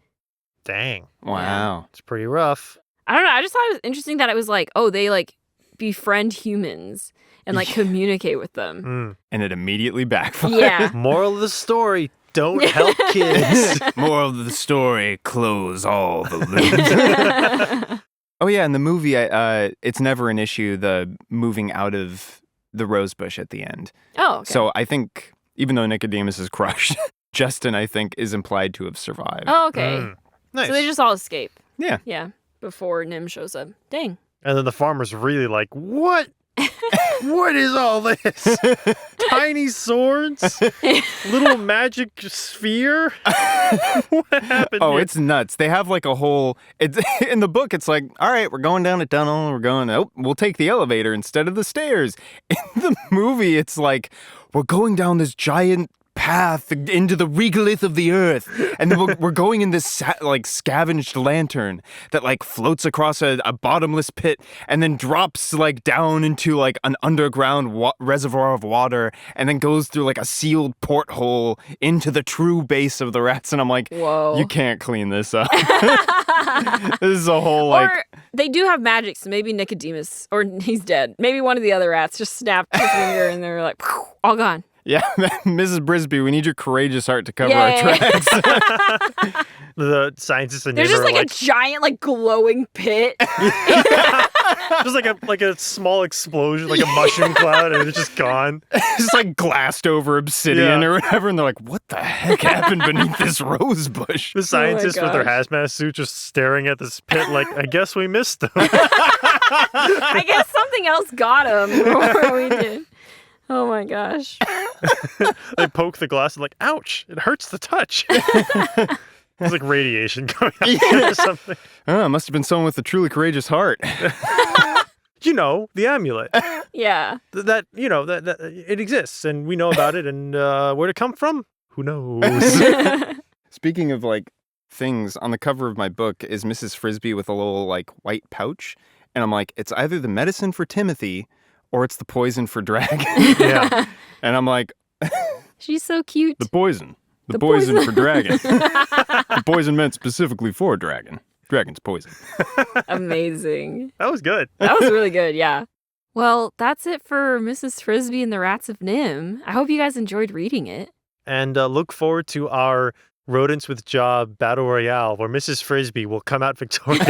Dang. Wow. It's pretty rough. I don't know. I just thought it was interesting that it was like, they like befriend humans and like communicate with them. And it immediately backfired. Yeah. Moral of the story, don't help kids. Moral of the story, close all the loops. Oh yeah, in the movie, it's never an issue, the moving out of the rose bush at the end. Oh, okay. So I think, even though Nicodemus is crushed, Justin, I think, is implied to have survived. Oh, okay. Nice. So they just all escape. Yeah. Yeah. Before NIMH shows up. Dang. And then the farmer's really like, what? What is all this? Tiny swords? Little magic sphere? What happened here? It's nuts. They have like a whole... in the book, it's like, all right, we're going down a tunnel. We'll take the elevator instead of the stairs. In the movie, it's like, we're going down this giant path into the regolith of the earth, and then we're going in this scavenged lantern that like floats across a bottomless pit and then drops like down into like an underground reservoir of water and then goes through like a sealed porthole into the true base of the rats. And I'm like, whoa, you can't clean this up. This is a whole like... Or they do have magic, so maybe Nicodemus, or he's dead. Maybe one of the other rats just snapped his finger and they're like, all gone. Yeah, Mrs. Brisby, we need your courageous heart to cover our tracks. The scientists and there's just like a giant, like glowing pit. Just like a small explosion, like a mushroom cloud, and it's just gone. It's just like glassed over obsidian or whatever, and they're like, "What the heck happened beneath this rose bush?" The scientists with their hazmat suit just staring at this pit, like, "I guess we missed them." I guess something else got them before we did. Oh my gosh. They poke the glass and like, ouch, it hurts the touch. It's like radiation going on or something. Oh, it must have been someone with a truly courageous heart. The amulet. Yeah. That it exists and we know about it, and where'd it come from? Who knows? Speaking of like things, on the cover of my book is Mrs. Frisby with a little like white pouch. And I'm like, it's either the medicine for Timothy or it's the poison for Dragon. Yeah. And I'm like... She's so cute. The poison. The poison for Dragon. The poison meant specifically for Dragon. Dragon's poison. Amazing. That was good. That was really good, yeah. Well, that's it for Mrs. Frisby and the Rats of NIMH. I hope you guys enjoyed reading it. And look forward to our Rodents with Job Battle Royale where Mrs. Frisby will come out victorious.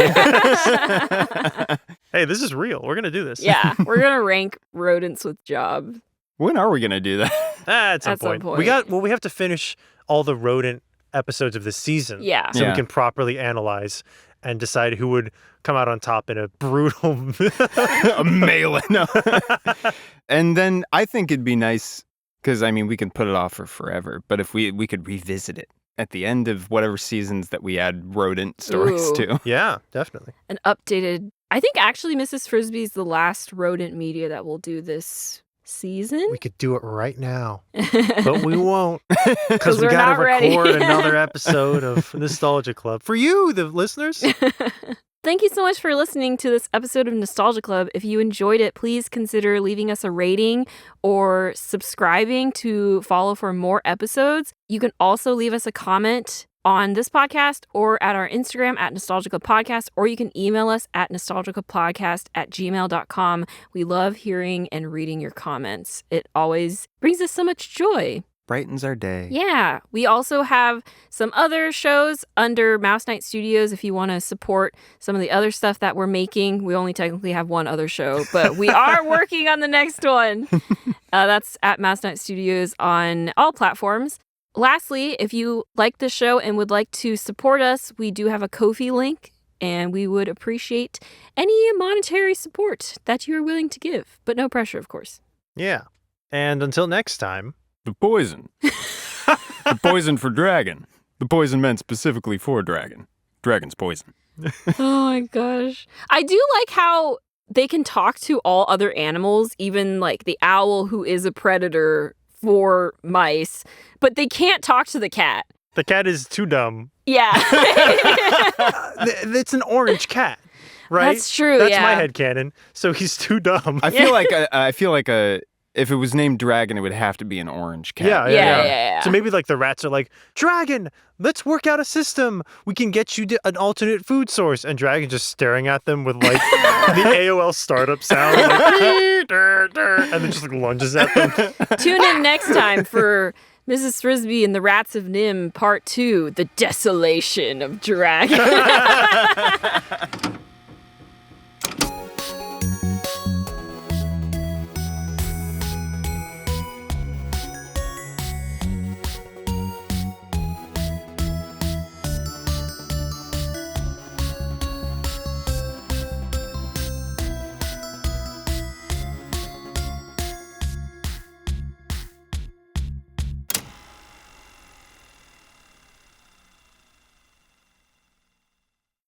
Hey, this is real. We're going to do this. Yeah, we're going to rank rodents with job. When are we going to do that? At some point. We have to finish all the rodent episodes of this season. Yeah. So we can properly analyze and decide who would come out on top in a brutal a melee. No. And then I think it'd be nice, because, I mean, we can put it off for forever, but if we could revisit it at the end of whatever seasons that we add rodent stories to. Yeah, definitely. An updated... I think actually Mrs. Frisby's the last rodent media that we'll do this season. We could do it right now, but we won't, because we we're got not to ready. record another episode of Nostalgia Club for you, the listeners. Thank you so much for listening to this episode of Nostalgia Club. If you enjoyed it, please consider leaving us a rating or subscribing to follow for more episodes. You can also leave us a comment on this podcast or at our Instagram at Nostalgia Club Podcast, or you can email us at nostalgiclubpodcast@gmail.com. We love hearing and reading your comments. It always brings us so much joy. Brightens our day. Yeah. We also have some other shows under MouseKnight Studios if you want to support some of the other stuff that we're making. We only technically have one other show, but we are working on the next one. That's at MouseKnight Studios on all platforms. Lastly, if you like the show and would like to support us, we do have a Ko-fi link, and we would appreciate any monetary support that you are willing to give, but no pressure, of course. Yeah. And until next time... The poison. The poison for dragon. The poison meant specifically for dragon. Dragon's poison. Oh my gosh. I do like how they can talk to all other animals, even like the owl who is a predator for mice, but they can't talk to the cat. The cat is too dumb. Yeah. It's an orange cat, right? That's true, That's yeah. my headcanon. So he's too dumb. I feel like if it was named Dragon, it would have to be an orange cat. Yeah. So maybe like the rats are like, Dragon, let's work out a system. We can get you an alternate food source. And Dragon just staring at them with like the AOL startup sound. Like, and then just like lunges at them. Tune in next time for Mrs. Frisby and the Rats of NIMH Part 2, The Desolation of Dragon.